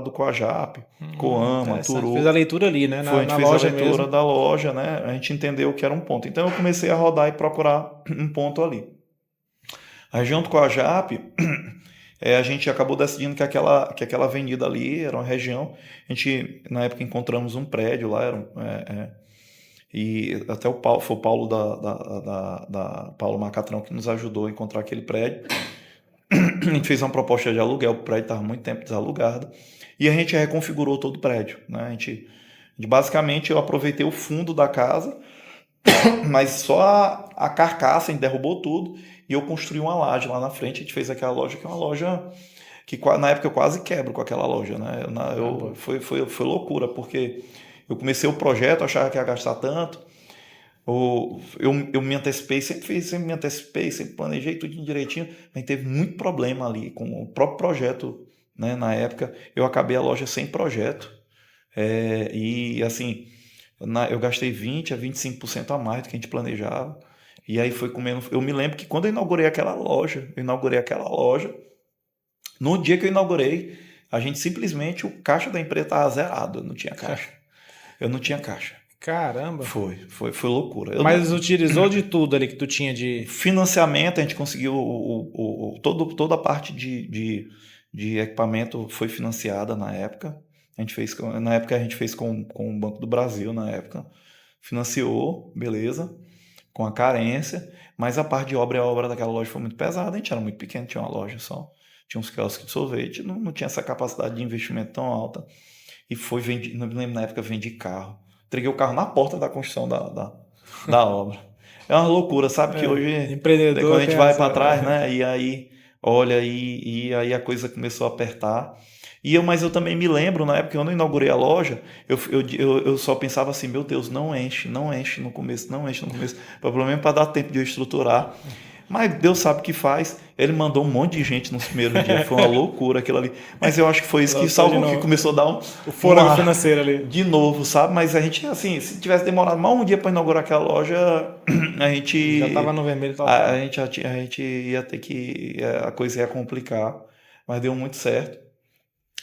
do Coajap, Coama, Turu. Fez a leitura ali, né? A gente Na fez loja a leitura mesmo. da loja, né? A gente entendeu que era um ponto. Então eu comecei a rodar e procurar um ponto ali. A região do Coajap, a gente acabou decidindo que aquela avenida ali era uma região. A gente, na época, encontramos um prédio lá, e até foi o Paulo da Paulo Macatrão que nos ajudou a encontrar aquele prédio. A gente fez uma proposta de aluguel, o prédio estava muito tempo desalugado, e a gente reconfigurou todo o prédio, né? Basicamente, eu aproveitei o fundo da casa, mas só a carcaça, a gente derrubou tudo, e eu construí uma laje lá na frente. A gente fez aquela loja, que é uma loja que na época eu quase quebro com aquela loja, né? Foi loucura, porque eu comecei o projeto, achava que ia gastar tanto. Eu me antecipei, sempre me antecipei, sempre planejei tudo direitinho, mas teve muito problema ali com o próprio projeto, né? Na época, eu acabei a loja sem projeto. E assim, eu gastei 20% a 25% a mais do que a gente planejava. E aí foi comendo. Eu me lembro que quando eu inaugurei aquela loja, no dia que eu inaugurei, a gente simplesmente, o caixa da empresa estava zerado, eu não tinha caixa. Caramba. Foi loucura. Mas utilizou de tudo ali que tu tinha de... Financiamento, a gente conseguiu toda a parte de equipamento foi financiada na época. A gente fez com o Banco do Brasil na época. Financiou, beleza, com a carência, mas a parte de obra, a obra daquela loja foi muito pesada. A gente era muito pequeno, tinha uma loja só, tinha uns quiosques de sorvete, não tinha essa capacidade de investimento tão alta. E foi vendido, não me lembro, na época vendi carro. Entreguei o carro na porta da construção da obra. É uma loucura, sabe? Que hoje, empreendedor, quando a gente vai para trás, né? E aí, olha, e aí a coisa começou a apertar. Mas eu também me lembro, na época, quando eu inaugurei a loja, eu só pensava assim, meu Deus, não enche no começo, pelo menos para dar tempo de eu estruturar. Mas Deus sabe o que faz. Ele mandou um monte de gente nos primeiros dias. Foi uma loucura aquilo ali. Mas eu acho que foi isso que salvou, que começou a dar o fôlego financeiro ali. De novo, sabe? Mas a gente, assim, se tivesse demorado mais um dia para inaugurar aquela loja, a gente... Já estava no vermelho total. A gente ia ter que... A coisa ia complicar. Mas deu muito certo.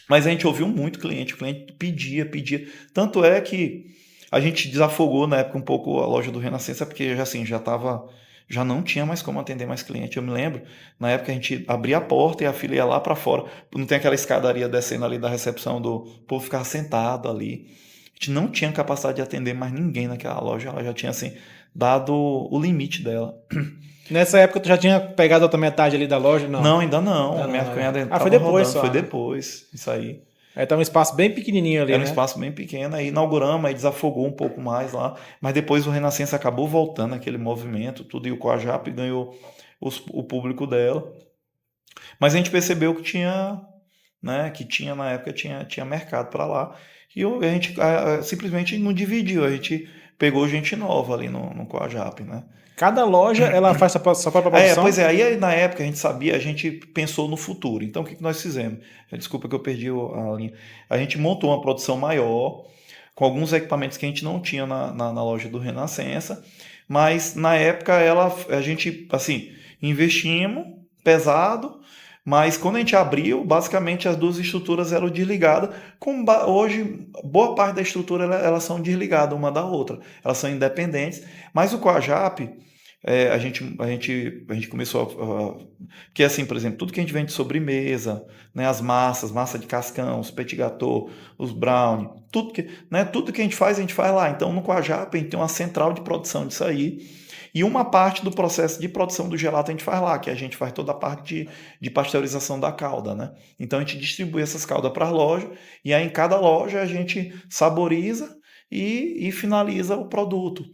Mas a gente ouviu muito cliente. O cliente pedia. Tanto é que a gente desafogou na época um pouco a loja do Renascença, porque assim, já não tinha mais como atender mais cliente. Eu me lembro, na época a gente abria a porta e a fila ia lá para fora. Não tem aquela escadaria descendo ali da recepção, do povo ficar sentado ali. A gente não tinha capacidade de atender mais ninguém naquela loja. Ela já tinha, assim, dado o limite dela. Nessa época tu já tinha pegado a outra metade ali da loja? Não, ainda não. Minha cunhada foi depois só. Foi depois, isso aí. Aí tá um espaço bem pequenininho ali, Era um espaço bem pequeno, aí inauguramos, aí desafogou um pouco mais lá, mas depois o Renascença acabou voltando aquele movimento, tudo, e o Coajap ganhou o público dela. Mas a gente percebeu que tinha, né, na época tinha mercado para lá, e a gente simplesmente não dividiu, a gente pegou gente nova ali no Coajap, né? Cada loja, ela faz sua própria produção? Pois é, aí na época a gente pensou no futuro. Então o que nós fizemos? Desculpa que eu perdi a linha. A gente montou uma produção maior, com alguns equipamentos que a gente não tinha na loja do Renascença, mas na época a gente, assim, investimos pesado, mas quando a gente abriu, basicamente as duas estruturas eram desligadas. Hoje, boa parte da estrutura elas são desligadas uma da outra, elas são independentes, mas o Coajap, a gente começou que é assim, por exemplo, tudo que a gente vende de sobremesa, né, as massa de cascão, os petit gâteau, os brownie, tudo que a gente faz lá. Então, no Coajap, a gente tem uma central de produção disso aí. E uma parte do processo de produção do gelato a gente faz lá, que a gente faz toda a parte de pasteurização da calda, né? Então a gente distribui essas caldas para as lojas, e aí em cada loja a gente saboriza e finaliza o produto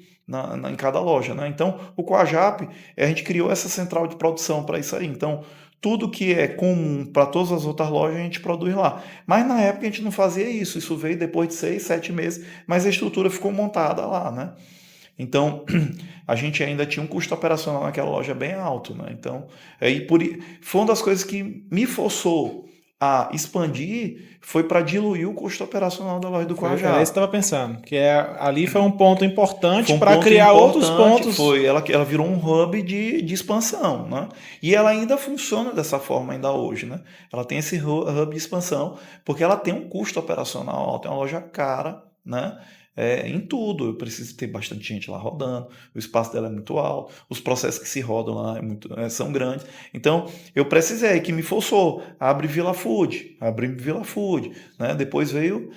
em cada loja, né? Então o Coajap, a gente criou essa central de produção para isso aí. Então tudo que é comum para todas as outras lojas a gente produz lá. Mas na época a gente não fazia isso, isso veio depois de 6, 7 meses, mas a estrutura ficou montada lá, né? Então, a gente ainda tinha um custo operacional naquela loja bem alto, né? Então, foi uma das coisas que me forçou a expandir, foi para diluir o custo operacional da loja do Era isso Guarujá. que eu estava pensando, que ali foi um ponto importante Foi um para ponto criar importante, outros pontos. ela virou um hub de expansão, né? E ela ainda funciona dessa forma ainda hoje, né? Ela tem esse hub de expansão, porque ela tem um custo operacional alto, é uma loja cara, né? Em tudo, eu preciso ter bastante gente lá rodando, o espaço dela é muito alto, os processos que se rodam lá são grandes. Então, eu precisei, que me forçou a abrir Vila Food, né? Depois veio,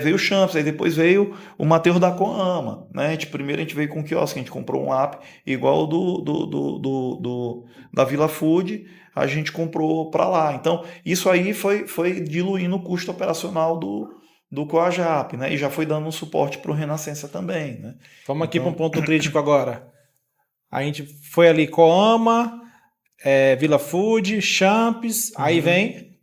veio o Champs, aí depois veio o Mateus da Coama, né? Primeiro a gente veio com o quiosque, a gente comprou um app igual da Vila Food, a gente comprou para lá. Então, isso aí foi diluindo o custo operacional do Coajap, né? E já foi dando um suporte para o Renascença também, né? Vamos aqui para um ponto crítico agora. A gente foi ali Coama, Vila Food, Champs, aí vem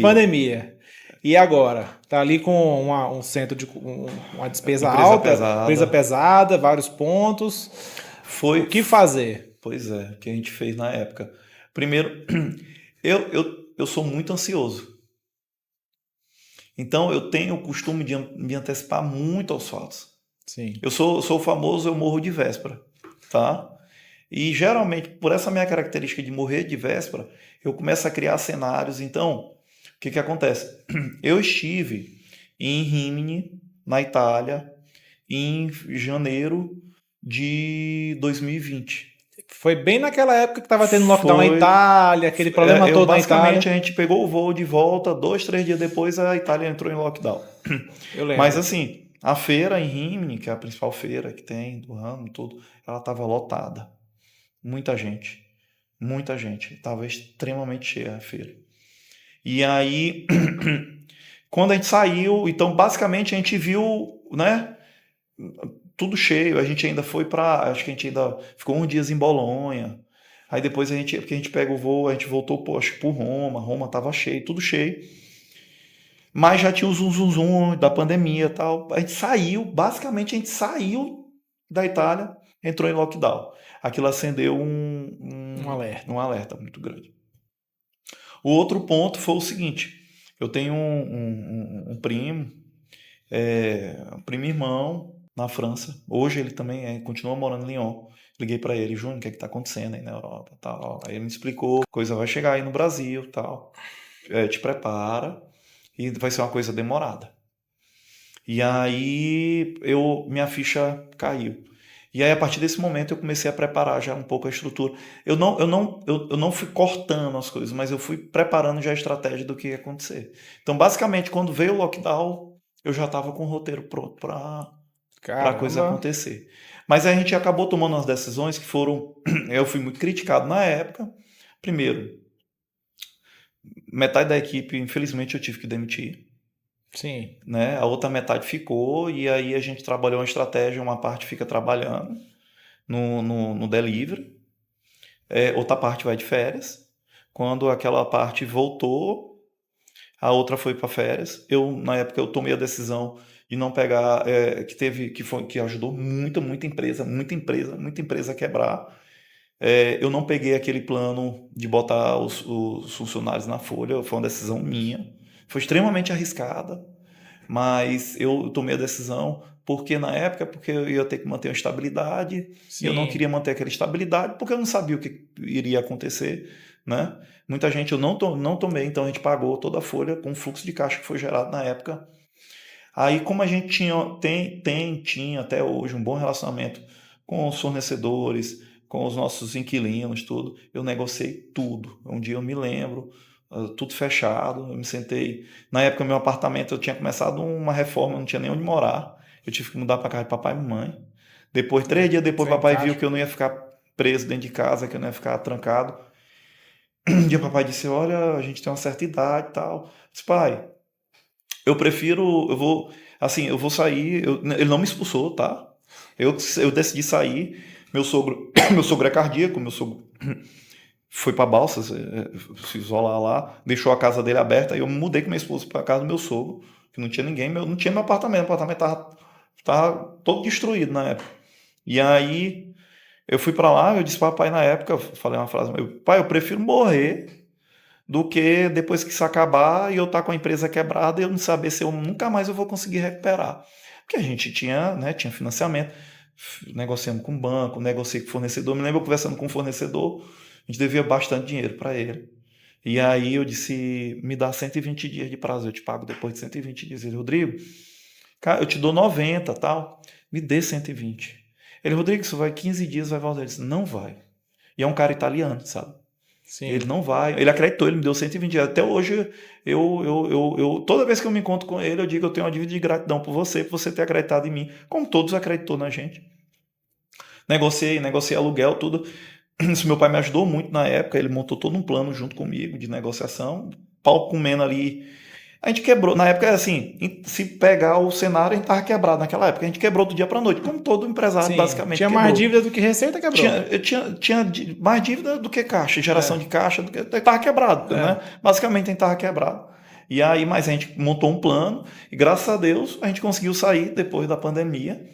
pandemia. E agora? Tá ali com um centro de uma despesa alta, empresa pesada, vários pontos. O que fazer? Pois é, o que a gente fez na época. Primeiro, eu sou muito ansioso. Então, eu tenho o costume de me antecipar muito aos fatos. Sim. Eu sou o famoso, eu morro de véspera, tá? E, geralmente, por essa minha característica de morrer de véspera, eu começo a criar cenários. Então, o que acontece? Eu estive em Rimini, na Itália, em janeiro de 2020. Foi bem naquela época que estava tendo lockdown na Itália, aquele problema todo na Itália. Basicamente, a gente pegou o voo de volta, 2, 3 dias depois a Itália entrou em lockdown. Eu lembro. Mas assim, a feira em Rimini, que é a principal feira que tem do ramo, tudo, ela estava lotada. Muita gente. Estava extremamente cheia a feira. E aí, quando a gente saiu, então basicamente a gente viu, né? Tudo cheio, a gente ainda foi acho que a gente ainda ficou uns dias em Bolonha, aí depois porque a gente pega o voo, a gente voltou, acho que por Roma tava cheio, tudo cheio, mas já tinha o zum da pandemia e tal, basicamente a gente saiu da Itália, entrou em lockdown, aquilo acendeu um alerta muito grande. O outro ponto foi o seguinte, eu tenho um primo irmão, na França. Hoje ele também continua morando em Lyon. Liguei para ele, Júnior, o que é que tá acontecendo aí na Europa, tal. Aí ele me explicou, a coisa vai chegar aí no Brasil, tal. Te prepara e vai ser uma coisa demorada. E aí minha ficha caiu. E aí a partir desse momento eu comecei a preparar já um pouco a estrutura. Eu não fui cortando as coisas, mas eu fui preparando já a estratégia do que ia acontecer. Então basicamente quando veio o lockdown, eu já estava com o roteiro pronto para a coisa acontecer. Mas a gente acabou tomando umas decisões que foram... Eu fui muito criticado na época. Primeiro, metade da equipe, infelizmente, eu tive que demitir. Sim. Né? A outra metade ficou e aí a gente trabalhou uma estratégia, uma parte fica trabalhando no delivery, outra parte vai de férias. Quando aquela parte voltou, a outra foi para férias. Na época, eu tomei a decisão de não pegar, que ajudou muita empresa a quebrar. Eu não peguei aquele plano de botar os funcionários na folha, foi uma decisão minha. Foi extremamente arriscada, mas eu tomei a decisão Porque na época, porque eu ia ter que manter uma estabilidade, e eu não queria manter aquela estabilidade, porque eu não sabia o que iria acontecer, né? Muita gente eu não tomei, então a gente pagou toda a folha com o fluxo de caixa que foi gerado na época. Aí, como a gente tinha até hoje um bom relacionamento com os fornecedores, com os nossos inquilinos, tudo, eu negociei tudo. Um dia eu me lembro, tudo fechado, eu me sentei. Na época, meu apartamento, eu tinha começado uma reforma, eu não tinha nem onde morar. Eu tive que mudar para casa de papai e mamãe. Depois, 3 dias depois, papai viu que eu não ia ficar preso dentro de casa, que eu não ia ficar trancado. Um dia papai disse, olha, a gente tem uma certa idade e tal. Eu disse, pai, eu vou sair, ele não me expulsou, tá? Eu decidi sair, meu sogro é cardíaco, meu sogro foi para Balsas, se isolar lá, deixou a casa dele aberta, e eu me mudei com minha esposa para casa do meu sogro, que não tinha ninguém, não tinha meu apartamento, o apartamento tava todo destruído na época. E aí eu fui para lá, eu disse para papai na época, eu falei uma frase, pai, eu prefiro morrer do que depois que isso acabar e eu estar com a empresa quebrada e eu não saber se eu nunca mais eu vou conseguir recuperar. Porque a gente tinha, né, tinha financiamento, negociamos com o banco, negociei com o fornecedor. Me lembro eu conversando com o fornecedor, a gente devia bastante dinheiro para ele. E aí eu disse, me dá 120 dias de prazo, eu te pago depois de 120 dias. Ele, Rodrigo, cara, eu te dou 90, tal, me dê 120. Ele, Rodrigo, isso vai 15 dias, vai voltar. Ele disse, não vai. E é um cara italiano, sabe? Sim. Ele não vai. Ele acreditou, ele me deu 120 reais. Até hoje, toda vez que eu me encontro com ele, eu digo que eu tenho uma dívida de gratidão por você ter acreditado em mim, como todos acreditou na gente. Negociei aluguel, tudo. Isso meu pai me ajudou muito na época, ele montou todo um plano junto comigo de negociação, pau comendo ali. A gente quebrou, na época assim, se pegar o cenário, a gente estava quebrado naquela época, a gente quebrou do dia para noite, como todo empresário. Sim, basicamente tinha mais dívida do que receita, quebrou. Tinha mais dívida do que caixa, geração de caixa, estava quebrado, né? Basicamente a gente estava quebrado. E aí, mas a gente montou um plano, e graças a Deus a gente conseguiu sair depois da pandemia.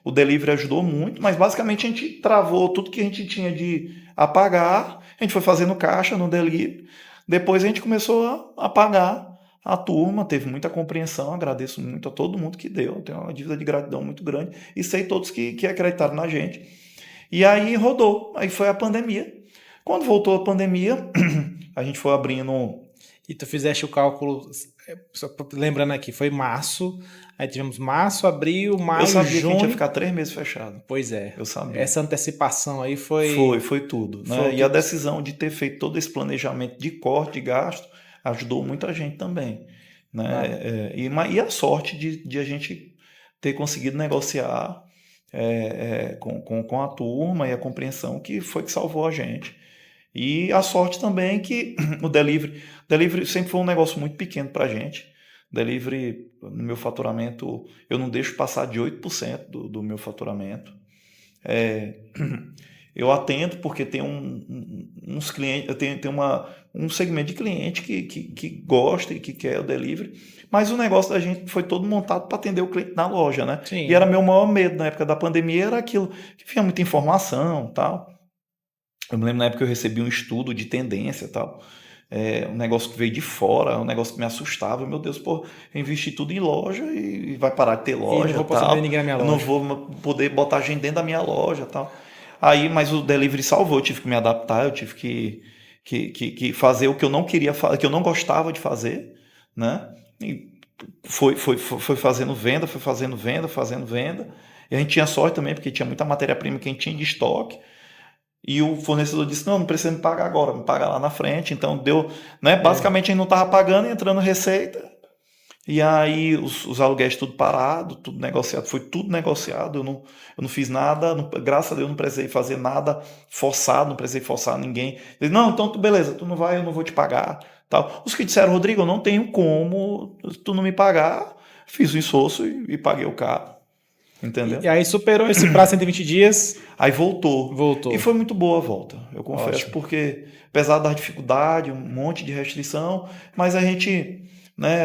O delivery ajudou muito, mas basicamente a gente travou tudo que a gente tinha de apagar, a gente foi fazendo caixa no delivery, depois a gente começou a pagar a turma, teve muita compreensão, agradeço muito a todo mundo que deu, tenho uma dívida de gratidão muito grande, e sei todos que acreditaram na gente. E aí rodou, aí foi a pandemia. Quando voltou a pandemia, a gente foi abrindo... E tu fizeste o cálculo, só lembrando aqui, foi março, aí tivemos março, abril, maio, junho... Eu sabia que a gente ia ficar 3 meses fechado. Pois é. Eu sabia. Essa antecipação aí foi... Foi tudo. Né? E a decisão de ter feito todo esse planejamento de corte de gasto ajudou muita gente também. Né? E a sorte de a gente ter conseguido negociar com a turma e a compreensão que foi que salvou a gente. E a sorte também que o delivery sempre foi um negócio muito pequeno para a gente. Delivery, no meu faturamento, eu não deixo passar de 8% do meu faturamento. Eu atendo porque tem uns clientes, tem um segmento de cliente que gosta e que quer o delivery, mas o negócio da gente foi todo montado para atender o cliente na loja, né? Sim. E era meu maior medo na época da pandemia, era aquilo que tinha muita informação e tal. Eu me lembro na época que eu recebi um estudo de tendência e tal, um negócio que veio de fora, um negócio que me assustava. Meu Deus, pô, eu investi tudo em loja e vai parar de ter loja. E não vou poder ninguém na minha loja. Eu não vou poder botar gente dentro da minha loja e tal. Aí, mas o delivery salvou, eu tive que me adaptar, eu tive que fazer o que eu não queria fazer, que eu não gostava de fazer, né? E foi fazendo venda, fazendo venda. E a gente tinha sorte também, porque tinha muita matéria-prima que a gente tinha de estoque. E o fornecedor disse, não precisa me pagar agora, me paga lá na frente. Então deu, né? Basicamente a gente não estava pagando, entrando receita. E aí os aluguéis tudo parado, tudo negociado, foi tudo negociado. Eu não fiz nada, graças a Deus não precisei fazer nada forçado, não precisei forçar ninguém. Ele, não, então beleza, tu não vai, eu não vou te pagar. Tal. Os que disseram, Rodrigo, eu não tenho como tu não me pagar, fiz o esforço e paguei o carro. Entendeu? E aí superou esse prazo 120 dias. Aí voltou. E foi muito boa a volta, eu confesso. Ótimo. Porque apesar da dificuldade, um monte de restrição, mas a gente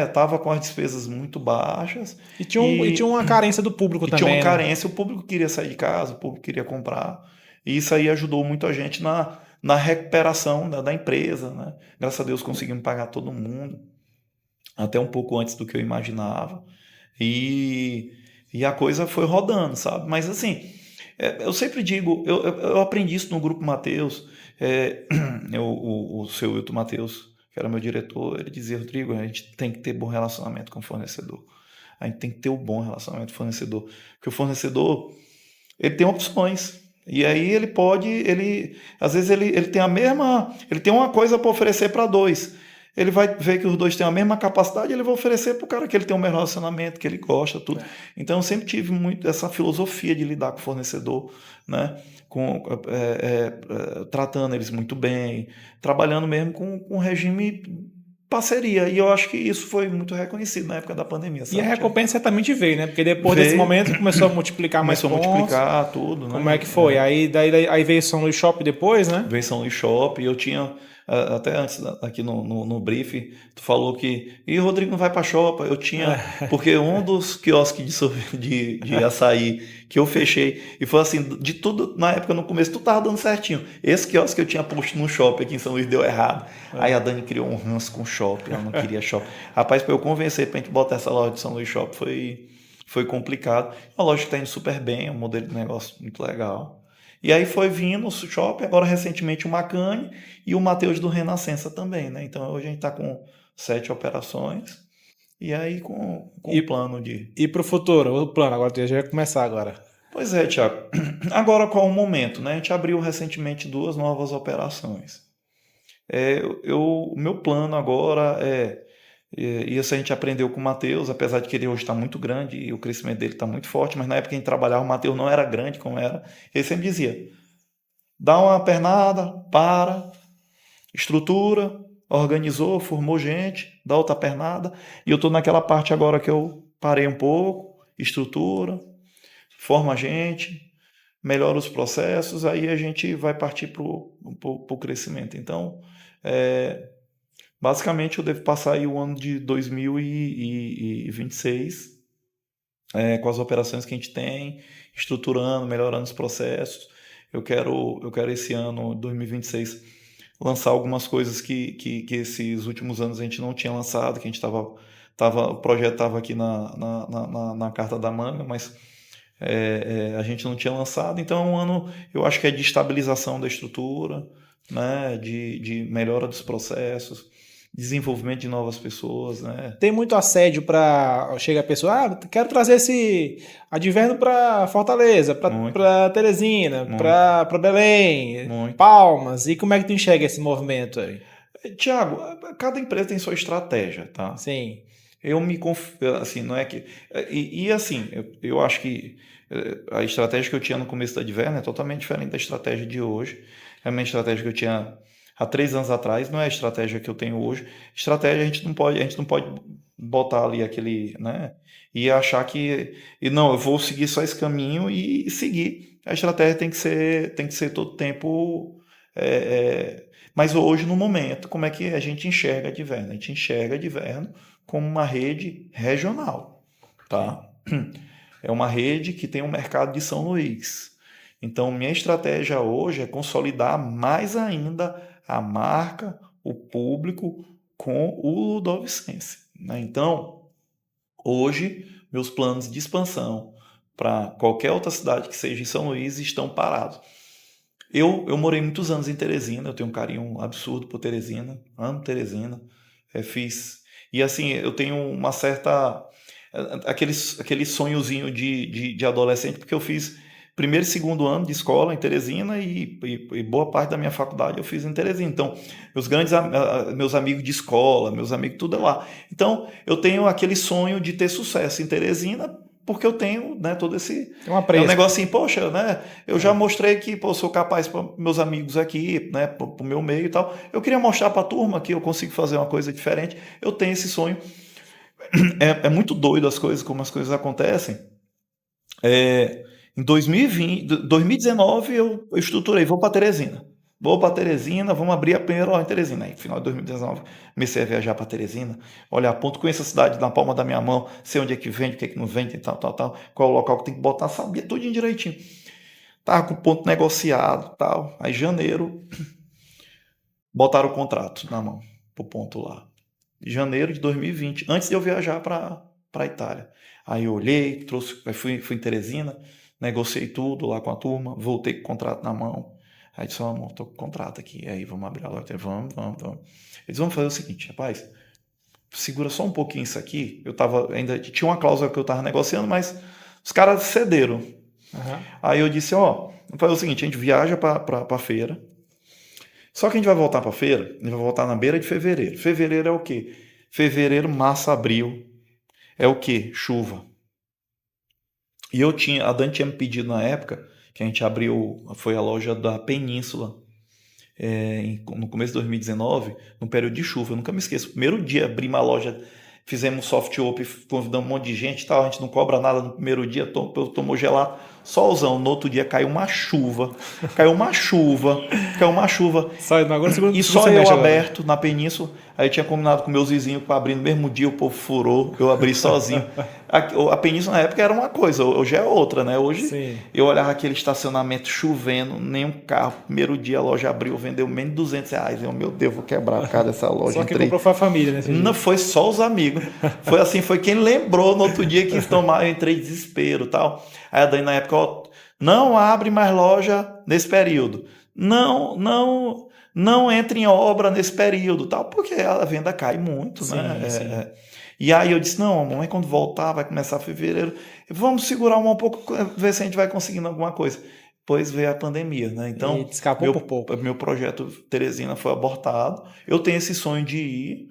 estava com as despesas muito baixas. E tinha uma carência do público também. Tinha uma carência, o público queria sair de casa, o público queria comprar. E isso aí ajudou muito a gente na recuperação da empresa. Né? Graças a Deus conseguimos pagar todo mundo, até um pouco antes do que eu imaginava. E E a coisa foi rodando, sabe? Mas assim, eu sempre digo, eu aprendi isso no Grupo Mateus, o seu Wilton Mateus, que era meu diretor, ele dizia, Rodrigo, a gente tem que ter bom relacionamento com o fornecedor. A gente tem que ter um bom relacionamento com o fornecedor. Porque o fornecedor, ele tem opções. E aí às vezes ele tem ele tem uma coisa para oferecer para dois. Ele vai ver que os dois têm a mesma capacidade, ele vai oferecer para o cara que ele tem um melhor relacionamento, que ele gosta, tudo. Então eu sempre tive muito essa filosofia de lidar com o fornecedor, né? Tratando eles muito bem, trabalhando mesmo com um regime parceria. E eu acho que isso foi muito reconhecido na época da pandemia. Sabe, e a recompensa certamente veio, né? Porque depois veio, desse momento começou a multiplicar mais começou a pontos. multiplicar tudo, né? Como é que foi? Aí veio São Luís Shop depois, né? Veio São Luís Shop, e eu tinha, até antes aqui no brief, tu falou que, e o Rodrigo não vai para Shop, eu tinha, porque um dos quiosques de açaí que eu fechei, e foi assim, de tudo, na época, no começo, tudo tava dando certinho. Esse quiosque que eu tinha posto no Shopping aqui em São Luís deu errado. Aí a Dani criou um ranço com o Shopping, ela não queria Shopping. Rapaz, para eu convencer pra gente botar essa loja de São Luís Shop foi complicado. A loja que tá indo super bem, é um modelo de negócio muito legal. E aí foi vindo o Shopping, agora recentemente o Macane e o Mateus do Renascença também, né? Então hoje a gente está com 7 operações e aí com o plano de... E para o futuro, o plano, agora já vai começar agora. Pois é, Thiago. Agora qual o momento, né? A gente abriu recentemente 2 novas operações. O meu plano agora e isso a gente aprendeu com o Mateus, apesar de que ele hoje está muito grande e o crescimento dele está muito forte, mas na época que a gente trabalhava, o Mateus não era grande como era. Ele sempre dizia, dá uma pernada, para, estrutura, organizou, formou gente, dá outra pernada. E eu estou naquela parte agora que eu parei um pouco, estrutura, forma gente, melhora os processos, aí a gente vai partir para o crescimento. Então, basicamente, eu devo passar aí o ano de 2026 com as operações que a gente tem, estruturando, melhorando os processos. Eu quero esse ano, 2026, lançar algumas coisas que esses últimos anos a gente não tinha lançado, que a gente o projeto estava aqui na carta da manga, mas a gente não tinha lançado. Então é um ano, eu acho que é de estabilização da estrutura, né, de melhora dos processos, desenvolvimento de novas pessoas, né? Tem muito assédio para chega a pessoa, quero trazer esse adverno para Fortaleza, para Teresina, para Belém, muito. Palmas. E como é que tu enxerga esse movimento aí? Tiago, cada empresa tem sua estratégia, tá? Sim. Eu me assim, não é que assim, eu acho que a estratégia que eu tinha no começo da Adverno é totalmente diferente da estratégia de hoje. É uma estratégia que eu tinha há 3 anos atrás, não é a estratégia que eu tenho hoje. Estratégia a gente não pode botar ali aquele, né? E achar que não, eu vou seguir só esse caminho e seguir. A estratégia tem que ser todo tempo. Mas hoje, no momento, como é que a gente enxerga a Adverno? A gente enxerga a Adverno como uma rede regional, tá? É uma rede que tem um mercado de São Luís. Então, minha estratégia hoje é consolidar mais ainda a marca, o público com o Ludovicense, né? Então, hoje, meus planos de expansão para qualquer outra cidade que seja em São Luís estão parados. Eu morei muitos anos em Teresina, eu tenho um carinho absurdo por Teresina, amo Teresina, e assim, eu tenho uma certa... aquele sonhozinho de adolescente, porque eu fiz primeiro e segundo ano de escola em Teresina e boa parte da minha faculdade eu fiz em Teresina. Então, meus amigos de escola, meus amigos, tudo é lá. Então, eu tenho aquele sonho de ter sucesso em Teresina, porque eu tenho, né, todo esse... É um negócio assim, poxa, né, eu já mostrei que eu sou capaz para meus amigos aqui, né, para o meu meio e tal. Eu queria mostrar para a turma que eu consigo fazer uma coisa diferente. Eu tenho esse sonho. É muito doido como as coisas acontecem. Em 2019 eu estruturei, vou para Teresina. Vamos abrir a primeira loja em Teresina. Aí, no final de 2019, comecei a viajar para Teresina, olhar ponto, conheço a cidade na palma da minha mão, sei onde é que vende, o que é que não vende, tal, qual é o local que tem que botar, sabia tudo direitinho. Tava com o ponto negociado, tal. Aí, janeiro, botaram o contrato na mão, pro ponto lá. Janeiro de 2020, antes de eu viajar para para a Itália. Aí eu olhei, fui em Teresina, negociei tudo lá com a turma, voltei com o contrato na mão. Aí disse, amor, tô com o contrato aqui. Aí vamos abrir a loja. Vamos. Eles vão fazer o seguinte, rapaz, segura só um pouquinho isso aqui. Ainda tinha uma cláusula que eu tava negociando, mas os caras cederam. Uhum. Aí eu disse, vamos fazer o seguinte, a gente viaja pra feira. Só que a gente vai voltar pra feira, a gente vai voltar na beira de fevereiro. Fevereiro é o quê? Fevereiro, março, abril. É o quê? Chuva. E a Dani tinha me pedido na época que a gente foi a loja da Península, no começo de 2019, no período de chuva. Eu nunca me esqueço. Primeiro dia, abrimos a loja, fizemos um soft open, convidamos um monte de gente e tal. A gente não cobra nada no primeiro dia, tomou gelado, solzão. No outro dia caiu uma chuva. Só eu aberto na Península. Aí eu tinha combinado com meus vizinhos para abrir no mesmo dia, o povo furou, eu abri sozinho. A Península na época era uma coisa, hoje é outra, né? Hoje Sim. eu olhava aquele estacionamento chovendo, nenhum carro. Primeiro dia a loja abriu, vendeu menos de R$200. Meu Deus, vou quebrar a cara dessa loja. Só quem comprou foi a família, né? Não foi só os amigos. Foi quem lembrou no outro dia que quis tomar, eu entrei em desespero e tal. Aí a Dani na época, não abre mais loja nesse período. Não entre em obra nesse período, tal, porque a venda cai muito, sim, né? Sim. E aí eu disse, não, mamãe, quando voltar, vai começar fevereiro, vamos segurar um pouco, ver se a gente vai conseguindo alguma coisa. Depois veio a pandemia, né? Então, e escapou por pouco. Meu projeto Teresina foi abortado. Eu tenho esse sonho de ir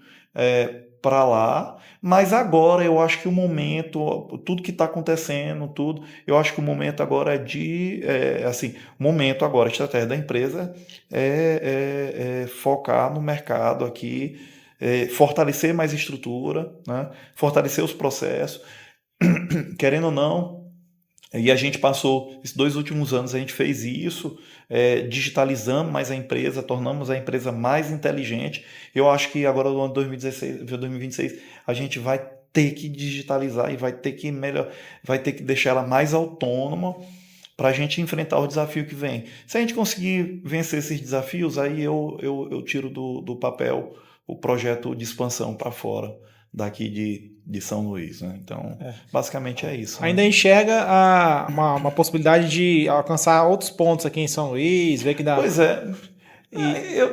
para lá, mas agora eu acho que o momento, tudo que está acontecendo, eu acho que o momento agora a estratégia da empresa é focar no mercado aqui, fortalecer mais estrutura, né? Fortalecer os processos, querendo ou não. E a gente passou, esses 2 últimos anos a gente fez isso, digitalizamos mais a empresa, tornamos a empresa mais inteligente. Eu acho que agora no ano 2026 a gente vai ter que digitalizar e vai ter que deixar ela mais autônoma para a gente enfrentar o desafio que vem. Se a gente conseguir vencer esses desafios, aí eu tiro do papel o projeto de expansão para fora daqui de São Luís, né? Então, basicamente é isso. Ainda enxerga uma possibilidade de alcançar outros pontos aqui em São Luís, ver que dá... Pois é.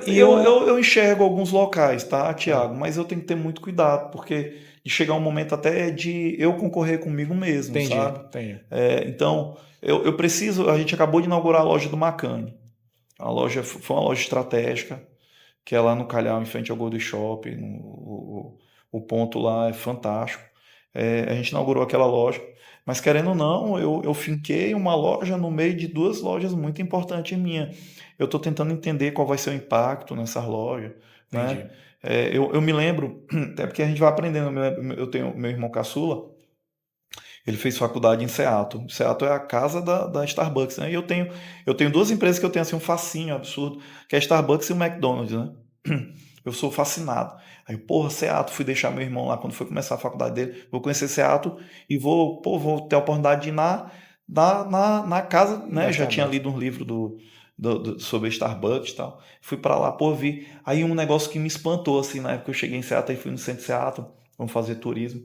Eu enxergo alguns locais, tá, Tiago? Mas eu tenho que ter muito cuidado, porque de chegar um momento até de eu concorrer comigo mesmo, sabe? Entendi. Então, eu preciso... A gente acabou de inaugurar a loja do Macani. A loja foi uma loja estratégica, que é lá no Calhau, em frente ao Gold Shop. O ponto lá é fantástico. A gente inaugurou aquela loja, mas querendo ou não, eu finquei uma loja no meio de 2 lojas muito importantes minha. Eu estou tentando entender qual vai ser o impacto nessas lojas, né? Eu me lembro, até porque a gente vai aprendendo, eu tenho meu irmão caçula, ele fez faculdade em Seattle. Seattle é a casa da Starbucks, né? E eu tenho 2 empresas que eu tenho assim, um fascínio absurdo, que é a Starbucks e o McDonald's, né? Eu sou fascinado. Aí, Seattle, fui deixar meu irmão lá quando foi começar a faculdade dele. Vou conhecer Seattle e vou ter a oportunidade de ir na casa, né? Já tinha lido um livro sobre Starbucks e tal. Fui para lá, vi. Aí um negócio que me espantou, assim, na época que eu cheguei em Seattle, aí fui no centro de Seattle, vamos fazer turismo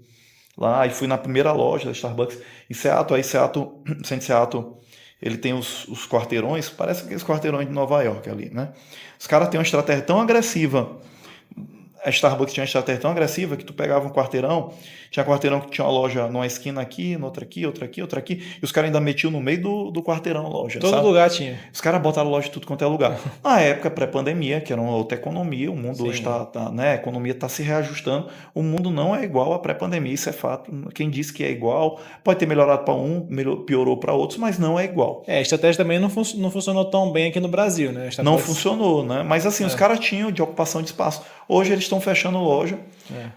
lá, e fui na primeira loja da Starbucks em Seattle. Aí centro de Seattle, ele tem os quarteirões, parece aqueles quarteirões de Nova York ali, né? Os caras têm uma estratégia tão agressiva. A Starbucks tinha uma estratégia tão agressiva que tu pegava um quarteirão, tinha quarteirão que tinha uma loja numa esquina aqui, outra aqui, e os caras ainda metiam no meio do quarteirão a loja. Todo lugar tinha. Os caras botaram loja em tudo quanto é lugar. Na época pré-pandemia, que era uma outra economia, o mundo hoje né, a economia está se reajustando, o mundo não é igual à pré-pandemia, isso é fato. Quem disse que é igual, pode ter melhorado para piorou para outros, mas não é igual. A estratégia também não funcionou tão bem aqui no Brasil, né? Não funcionou, né? Mas assim, os caras tinham de ocupação de espaço. Hoje eles estão fechando loja.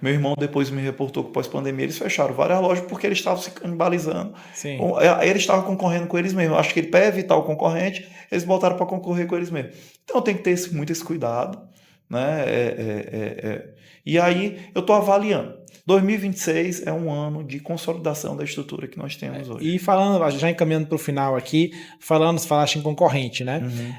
Meu irmão depois me reportou que pós-pandemia eles fecharam várias lojas porque eles estavam se canibalizando. Sim. Eles estavam concorrendo com eles mesmos. Acho que para evitar o concorrente, eles botaram para concorrer com eles mesmos. Então tem que ter muito esse cuidado, né? E aí eu estou avaliando. 2026 é um ano de consolidação da estrutura que nós temos hoje. E falando, já encaminhando para o final aqui, falaste em concorrente, né? Uhum.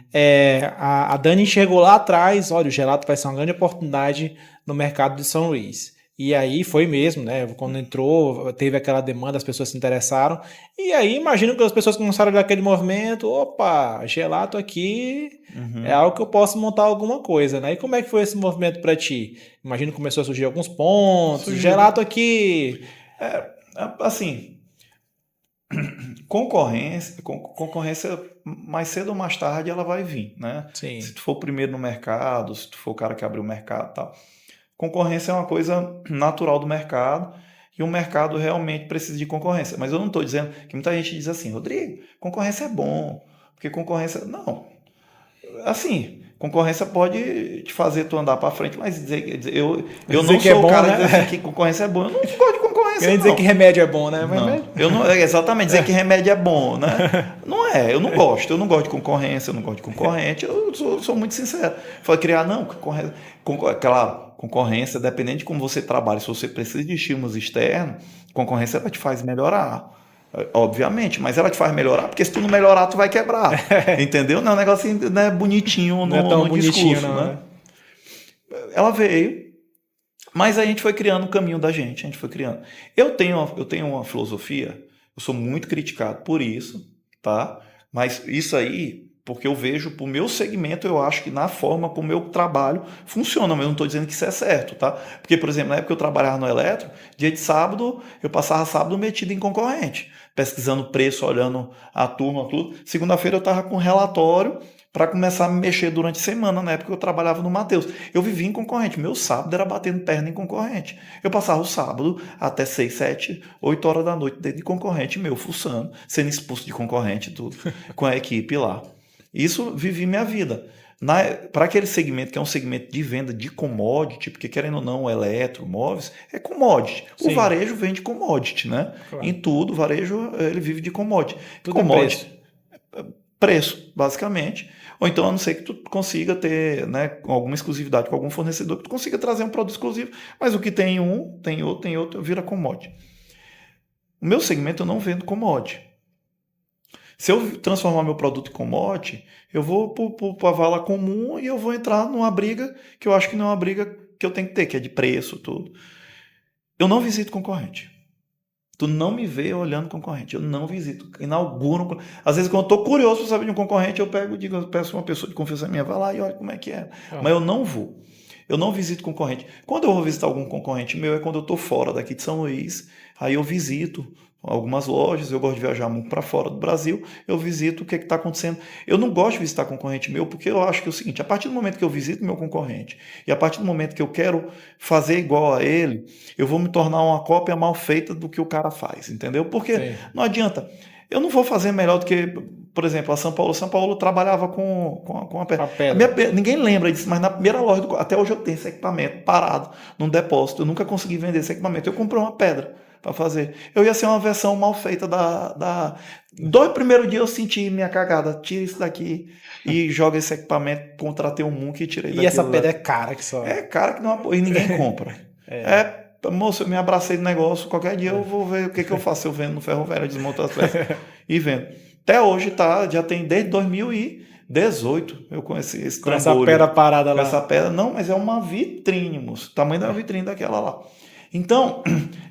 A Dani enxergou lá atrás, olha, o gelato vai ser uma grande oportunidade no mercado de São Luís. E aí foi mesmo, né? Quando entrou, teve aquela demanda, as pessoas se interessaram. E aí imagino que as pessoas começaram a olhar aquele movimento, opa, gelato aqui é algo que eu posso montar alguma coisa, né? E como é que foi esse movimento para ti? Imagino que começou a surgir alguns pontos, gelato aqui. Assim, concorrência mais cedo ou mais tarde ela vai vir, né? Sim. Se tu for o primeiro no mercado, se tu for o cara que abriu o mercado e tal. Concorrência é uma coisa natural do mercado e o mercado realmente precisa de concorrência. Mas eu não estou dizendo que muita gente diz assim, Rodrigo, concorrência é bom, porque concorrência... Não. Assim, concorrência pode te fazer tu andar para frente, mas eu não sou o cara que diz assim que concorrência é bom. Eu não gosto de concorrência, Quer dizer que remédio é bom, né? Não, eu não, exatamente, dizer que remédio é bom, né? Não é, eu não gosto de concorrência, eu não gosto de concorrente, eu sou muito sincero. Foi criar, não, aquela concorrência, dependendo de como você trabalha, se você precisa de estímulos externos, concorrência ela te faz melhorar. Obviamente, mas ela te faz melhorar, porque se tu não melhorar, tu vai quebrar. Entendeu? Não é um negócio né, bonitinho não é tão bonitinho, discurso, não, né? Ela veio, mas a gente foi criando o caminho da gente, a gente foi criando. Eu tenho uma filosofia, eu sou muito criticado por isso, tá? Mas isso aí, porque eu vejo pro meu segmento, eu acho que na forma como eu trabalho funciona, mas eu não estou dizendo que isso é certo, tá? Porque, por exemplo, na época que eu trabalhava no eletro, dia de sábado, eu passava sábado metido em concorrente, pesquisando preço, olhando a turma, tudo. Segunda-feira eu estava com um relatório para começar a me mexer durante a semana, na época que eu trabalhava no Mateus. Eu vivia em concorrente, meu sábado era batendo perna em concorrente. Eu passava o sábado até 6, 7, 8 horas da noite dentro de concorrente meu, fuçando, sendo expulso de concorrente, tudo, com a equipe lá. Isso vivi minha vida. Para aquele segmento que é um segmento de venda de commodity, porque querendo ou não, eletro, móveis, é commodity. Sim. O varejo vende commodity, né? Claro. Em tudo, o varejo ele vive de commodity. Tudo commodity, preço, basicamente. Ou então, a não ser que tu consiga ter né, alguma exclusividade com algum fornecedor, que tu consiga trazer um produto exclusivo, mas o que tem um, tem outro, vira commodity. O meu segmento eu não vendo commodity. Se eu transformar meu produto em commodity, eu vou para a vala comum e eu vou entrar numa briga que eu acho que não é uma briga que eu tenho que ter, que é de preço, tudo. Eu não visito concorrente. Tu não me vê olhando concorrente. Eu não visito. Inauguro. Às vezes, quando eu estou curioso para saber de um concorrente, eu peço uma pessoa de confiança minha, vai lá e olha como é que é. Mas eu não vou. Eu não visito concorrente. Quando eu vou visitar algum concorrente meu, é quando eu estou fora daqui de São Luís. Aí eu visito algumas lojas, eu gosto de viajar muito para fora do Brasil, eu visito o que está acontecendo. Eu não gosto de visitar concorrente meu, porque eu acho que é o seguinte, a partir do momento que eu visito meu concorrente, e a partir do momento que eu quero fazer igual a ele, eu vou me tornar uma cópia mal feita do que o cara faz, entendeu? Porque Sim. Não adianta. Eu não vou fazer melhor do que, por exemplo, a São Paulo. São Paulo trabalhava com a pedra. Ninguém lembra disso, mas na primeira loja, até hoje eu tenho esse equipamento parado num depósito. Eu nunca consegui vender esse equipamento. Eu comprei uma pedra para fazer. Eu ia ser uma versão mal feita do primeiro dia eu senti minha cagada. Tira isso daqui e joga esse equipamento. Contratei um Munk e tirei daqui. E essa pedra é cara que só. É cara que não e ninguém compra. Moço, eu me abracei do negócio, qualquer dia eu vou ver o que eu faço. Eu vendo no ferro velho, eu desmonto as peças e vendo. Até hoje já tem desde 2018 eu conheci esse com essa pedra parada lá. Essa pedra, não, mas é uma vitrine, moço. O tamanho da vitrine daquela lá. Então,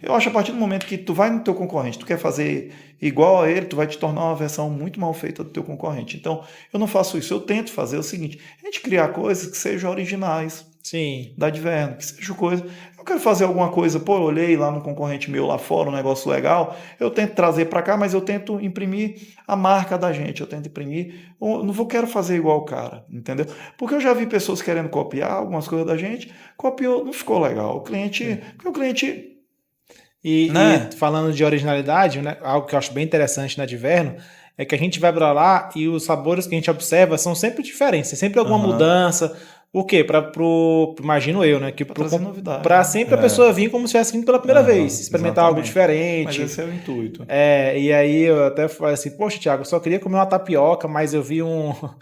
eu acho que a partir do momento que tu vai no teu concorrente, tu quer fazer igual a ele, tu vai te tornar uma versão muito mal feita do teu concorrente. Então, eu não faço isso. Eu tento fazer o seguinte, a gente criar coisas que sejam originais. Sim. Da Adverno, que seja coisa. Eu quero fazer alguma coisa, eu olhei lá no concorrente meu lá fora, um negócio legal, eu tento trazer para cá, mas eu tento imprimir a marca da gente, eu tento imprimir, eu não quero fazer igual o cara, entendeu? Porque eu já vi pessoas querendo copiar algumas coisas da gente, copiou, não ficou legal. O cliente. E falando de originalidade, né, algo que eu acho bem interessante na Adverno, é que a gente vai para lá e os sabores que a gente observa são sempre diferentes, tem sempre alguma mudança. O quê? Imagino eu, né? Que para sempre a pessoa vir como se estivesse vindo ppela primeira vez, experimentar algo diferente. Mas esse é o intuito. E aí eu até falei assim, poxa, Thiago, eu só queria comer uma tapioca, mas eu vi uma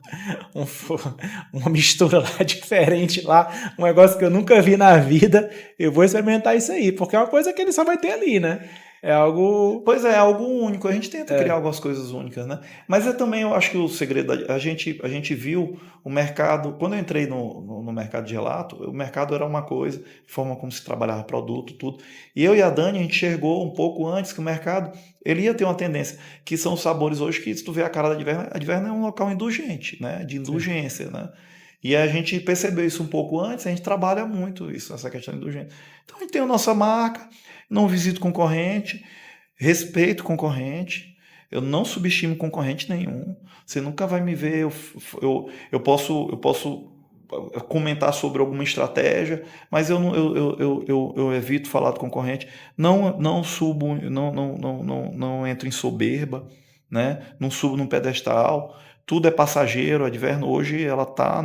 mistura lá diferente lá, um negócio que eu nunca vi na vida, eu vou experimentar isso aí, porque é uma coisa que ele só vai ter ali, né? É algo... Pois é algo único. A gente tenta criar algumas coisas únicas, né? Mas também, eu acho que o segredo, a gente viu o mercado, quando eu entrei no mercado de gelato, o mercado era uma coisa, a forma como se trabalhava produto, tudo. E eu e a Dani, a gente enxergou um pouco antes que o mercado, ele ia ter uma tendência, que são os sabores hoje que, se tu vê a cara da Adverna, a Adverna é um local indulgente, né? De indulgência, né? E a gente percebeu isso um pouco antes, a gente trabalha muito isso, essa questão de indulgência. Então a gente tem a nossa marca, não visito concorrente, respeito concorrente, eu não subestimo concorrente nenhum. Você nunca vai me ver, eu posso comentar sobre alguma estratégia, mas eu evito falar do concorrente. Não subo, não entro em soberba, né? Não subo num pedestal. Tudo é passageiro, a Adverno hoje ela tá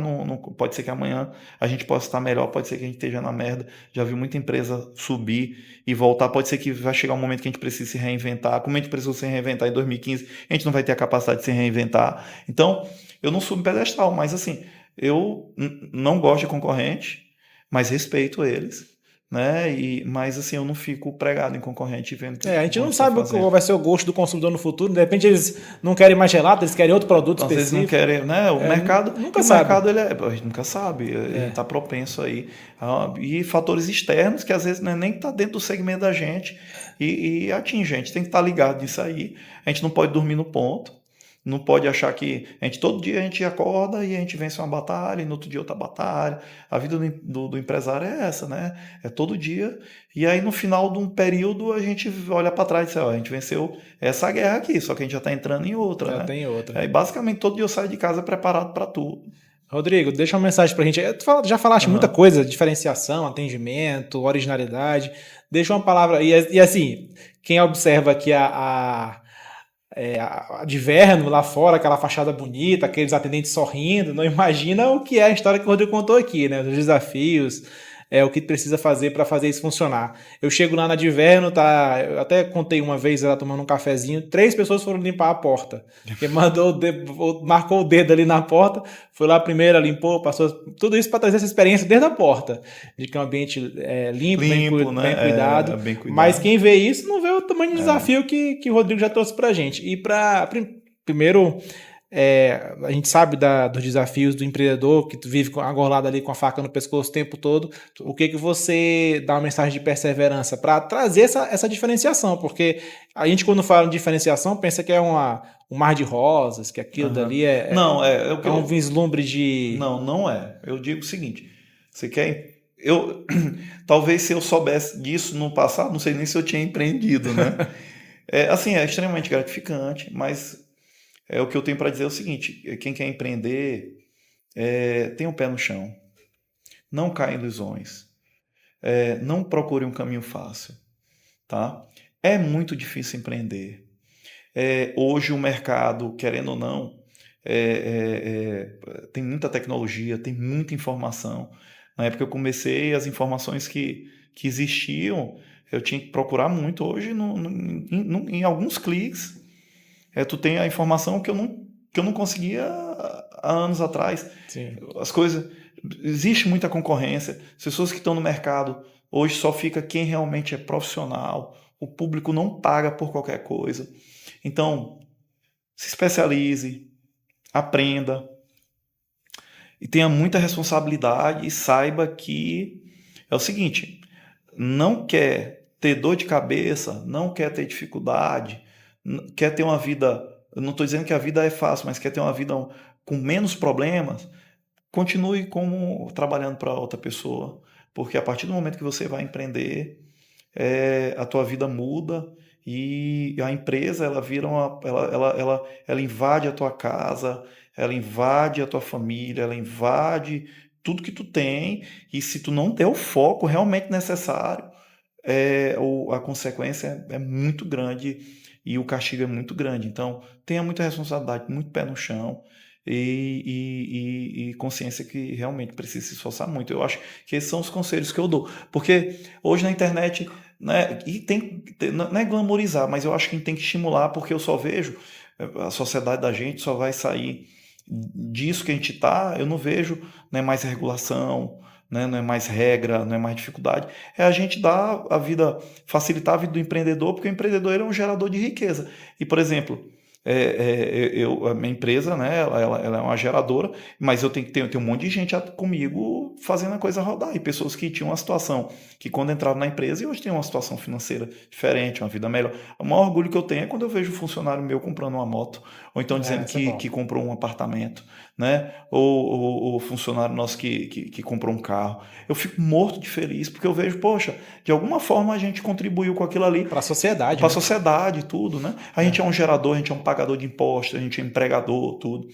pode ser que amanhã a gente possa estar melhor, pode ser que a gente esteja na merda. Já vi muita empresa subir e voltar, pode ser que vai chegar um momento que a gente precise se reinventar. Como a gente precisou se reinventar em 2015, a gente não vai ter a capacidade de se reinventar. Então, eu não subo pedestal, mas assim, eu não gosto de concorrente, mas respeito eles, né? Mas assim, eu não fico pregado em concorrente vendo que a gente não eles estão sabe qual fazendo. vai ser o gosto do consumidor no futuro. De repente eles não querem mais gelato, eles querem outro produto Às vezes não específico. querem, né? O mercado, Nunca o sabe. mercado a gente nunca sabe, ele está propenso aí. E fatores externos que às vezes nem está dentro do segmento da gente e atinge. A gente tem que estar ligado nisso aí. A gente não pode dormir no ponto. Não pode achar que todo dia a gente acorda e a gente vence uma batalha e no outro dia outra batalha. A vida do empresário é essa, né? É todo dia. E aí no final de um período a gente olha para trás e diz, ó, a gente venceu essa guerra aqui, só que a gente já está entrando em outra, Já né? tem outra. Aí basicamente todo dia eu saio de casa preparado para tudo. Rodrigo, deixa uma mensagem pra gente. Tu já falaste muita coisa, diferenciação, atendimento, originalidade. Deixa uma palavra. E assim, quem observa aqui a Adverno lá fora, aquela fachada bonita, aqueles atendentes sorrindo, não imagina o que é a história que o Rodrigo contou aqui, né? Os desafios, o que precisa fazer para fazer isso funcionar. Eu chego lá na Adverno, eu até contei uma vez ela tomando um cafezinho, 3 pessoas foram limpar a porta. Porque marcou o dedo ali na porta, foi lá primeiro, limpou, passou tudo isso para trazer essa experiência desde a porta, de que é um ambiente limpo, né? bem cuidado. Bem cuidado. Mas quem vê isso não vê o tamanho de desafio que o Rodrigo já trouxe pra gente. E primeiro, a gente sabe dos desafios do empreendedor que vive agorlado ali com a faca no pescoço o tempo todo. O que você dá uma mensagem de perseverança para trazer essa diferenciação? Porque a gente, quando fala de diferenciação, pensa que é um mar de rosas, que aquilo dali não, um vislumbre de... Não é. Eu digo o seguinte, você quer... talvez se eu soubesse disso no passado, não sei nem se eu tinha empreendido, né? Assim, é extremamente gratificante, mas o que eu tenho para dizer é o seguinte, quem quer empreender, tem um pé no chão, não caia em ilusões, não procure um caminho fácil, tá? É muito difícil empreender. Hoje o mercado, querendo ou não, tem muita tecnologia, tem muita informação. Na época que eu comecei, as informações que existiam, eu tinha que procurar muito. Hoje, em alguns cliques, tu tem a informação que eu não conseguia há anos atrás. Sim. As coisas... Existe muita concorrência. As pessoas que estão no mercado, hoje só fica quem realmente é profissional. O público não paga por qualquer coisa. Então, se especialize, aprenda e tenha muita responsabilidade e saiba que é o seguinte, não quer ter dor de cabeça, não quer ter dificuldade, quer ter uma vida, eu não estou dizendo que a vida é fácil, mas quer ter uma vida com menos problemas, continue trabalhando para outra pessoa, porque a partir do momento que você vai empreender, a tua vida muda e a empresa ela vira ela invade a tua casa, ela invade a tua família, ela invade tudo que tu tem, e se tu não der o foco realmente necessário, a consequência é muito grande e o castigo é muito grande. Então tenha muita responsabilidade, muito pé no chão e consciência que realmente precisa se esforçar muito. Eu acho que esses são os conselhos que eu dou, porque hoje na internet, né, e não é glamorizar, mas eu acho que a gente tem que estimular, porque eu só vejo a sociedade da gente só vai sair disso que a gente está. Eu não vejo, né, mais regulação, né? Não é mais regra, não é mais dificuldade. É a gente dar a vida, facilitar a vida do empreendedor, porque o empreendedor ele é um gerador de riqueza. E, por exemplo, a minha empresa, né, ela é uma geradora, mas eu tenho um monte de gente comigo fazendo a coisa rodar. E pessoas que tinham uma situação que quando entraram na empresa e hoje tem uma situação financeira diferente, uma vida melhor. O maior orgulho que eu tenho é quando eu vejo um funcionário meu comprando uma moto, ou então dizendo que comprou um apartamento, né? Ou funcionário nosso que comprou um carro. Eu fico morto de feliz, porque eu vejo, poxa, de alguma forma a gente contribuiu com aquilo ali. Para a sociedade. Para a sociedade e tudo, né? A gente é um gerador, a gente é um pagador de impostos, a gente é empregador, tudo.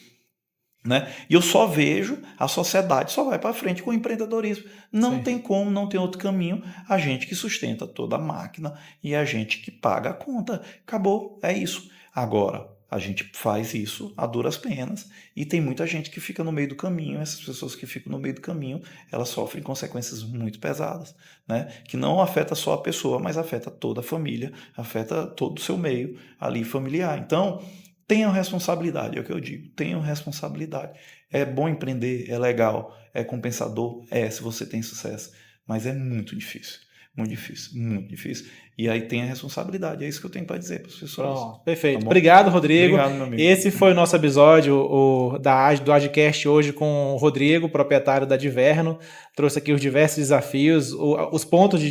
Né? E eu só vejo a sociedade só vai para frente com o empreendedorismo. Não tem como, não tem outro caminho. A gente que sustenta toda a máquina e a gente que paga a conta. Acabou, é isso. Agora, a gente faz isso a duras penas e tem muita gente que fica no meio do caminho. Essas pessoas que ficam no meio do caminho, elas sofrem consequências muito pesadas, né? Que não afeta só a pessoa, mas afeta toda a família, afeta todo o seu meio ali familiar. Então, tenham responsabilidade, é o que eu digo, tenham responsabilidade. É bom empreender, é legal, é compensador, se você tem sucesso, mas é muito difícil. Muito difícil, muito difícil. E aí tem a responsabilidade, é isso que eu tenho para dizer para as pessoas. Pronto, perfeito. Tá, obrigado, Rodrigo. Obrigado, meu amigo. Esse foi o nosso episódio do AGCast hoje com o Rodrigo, proprietário da Diverno. Trouxe aqui os diversos desafios, os pontos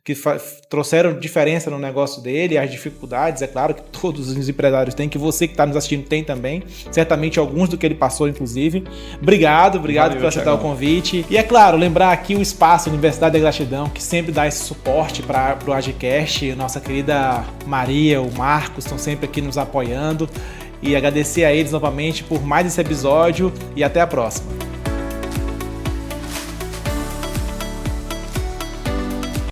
que trouxeram diferença no negócio dele, as dificuldades, é claro que todos os empresários têm, que você que está nos assistindo tem também, certamente alguns do que ele passou, inclusive. Obrigado Valeu, por aceitar o convite. E é claro, lembrar aqui o espaço Universidade da Gratidão, que sempre dá esse suporte para o AGCast. Nossa querida Maria, o Marcos estão sempre aqui nos apoiando. E agradecer a eles novamente por mais esse episódio e até a próxima.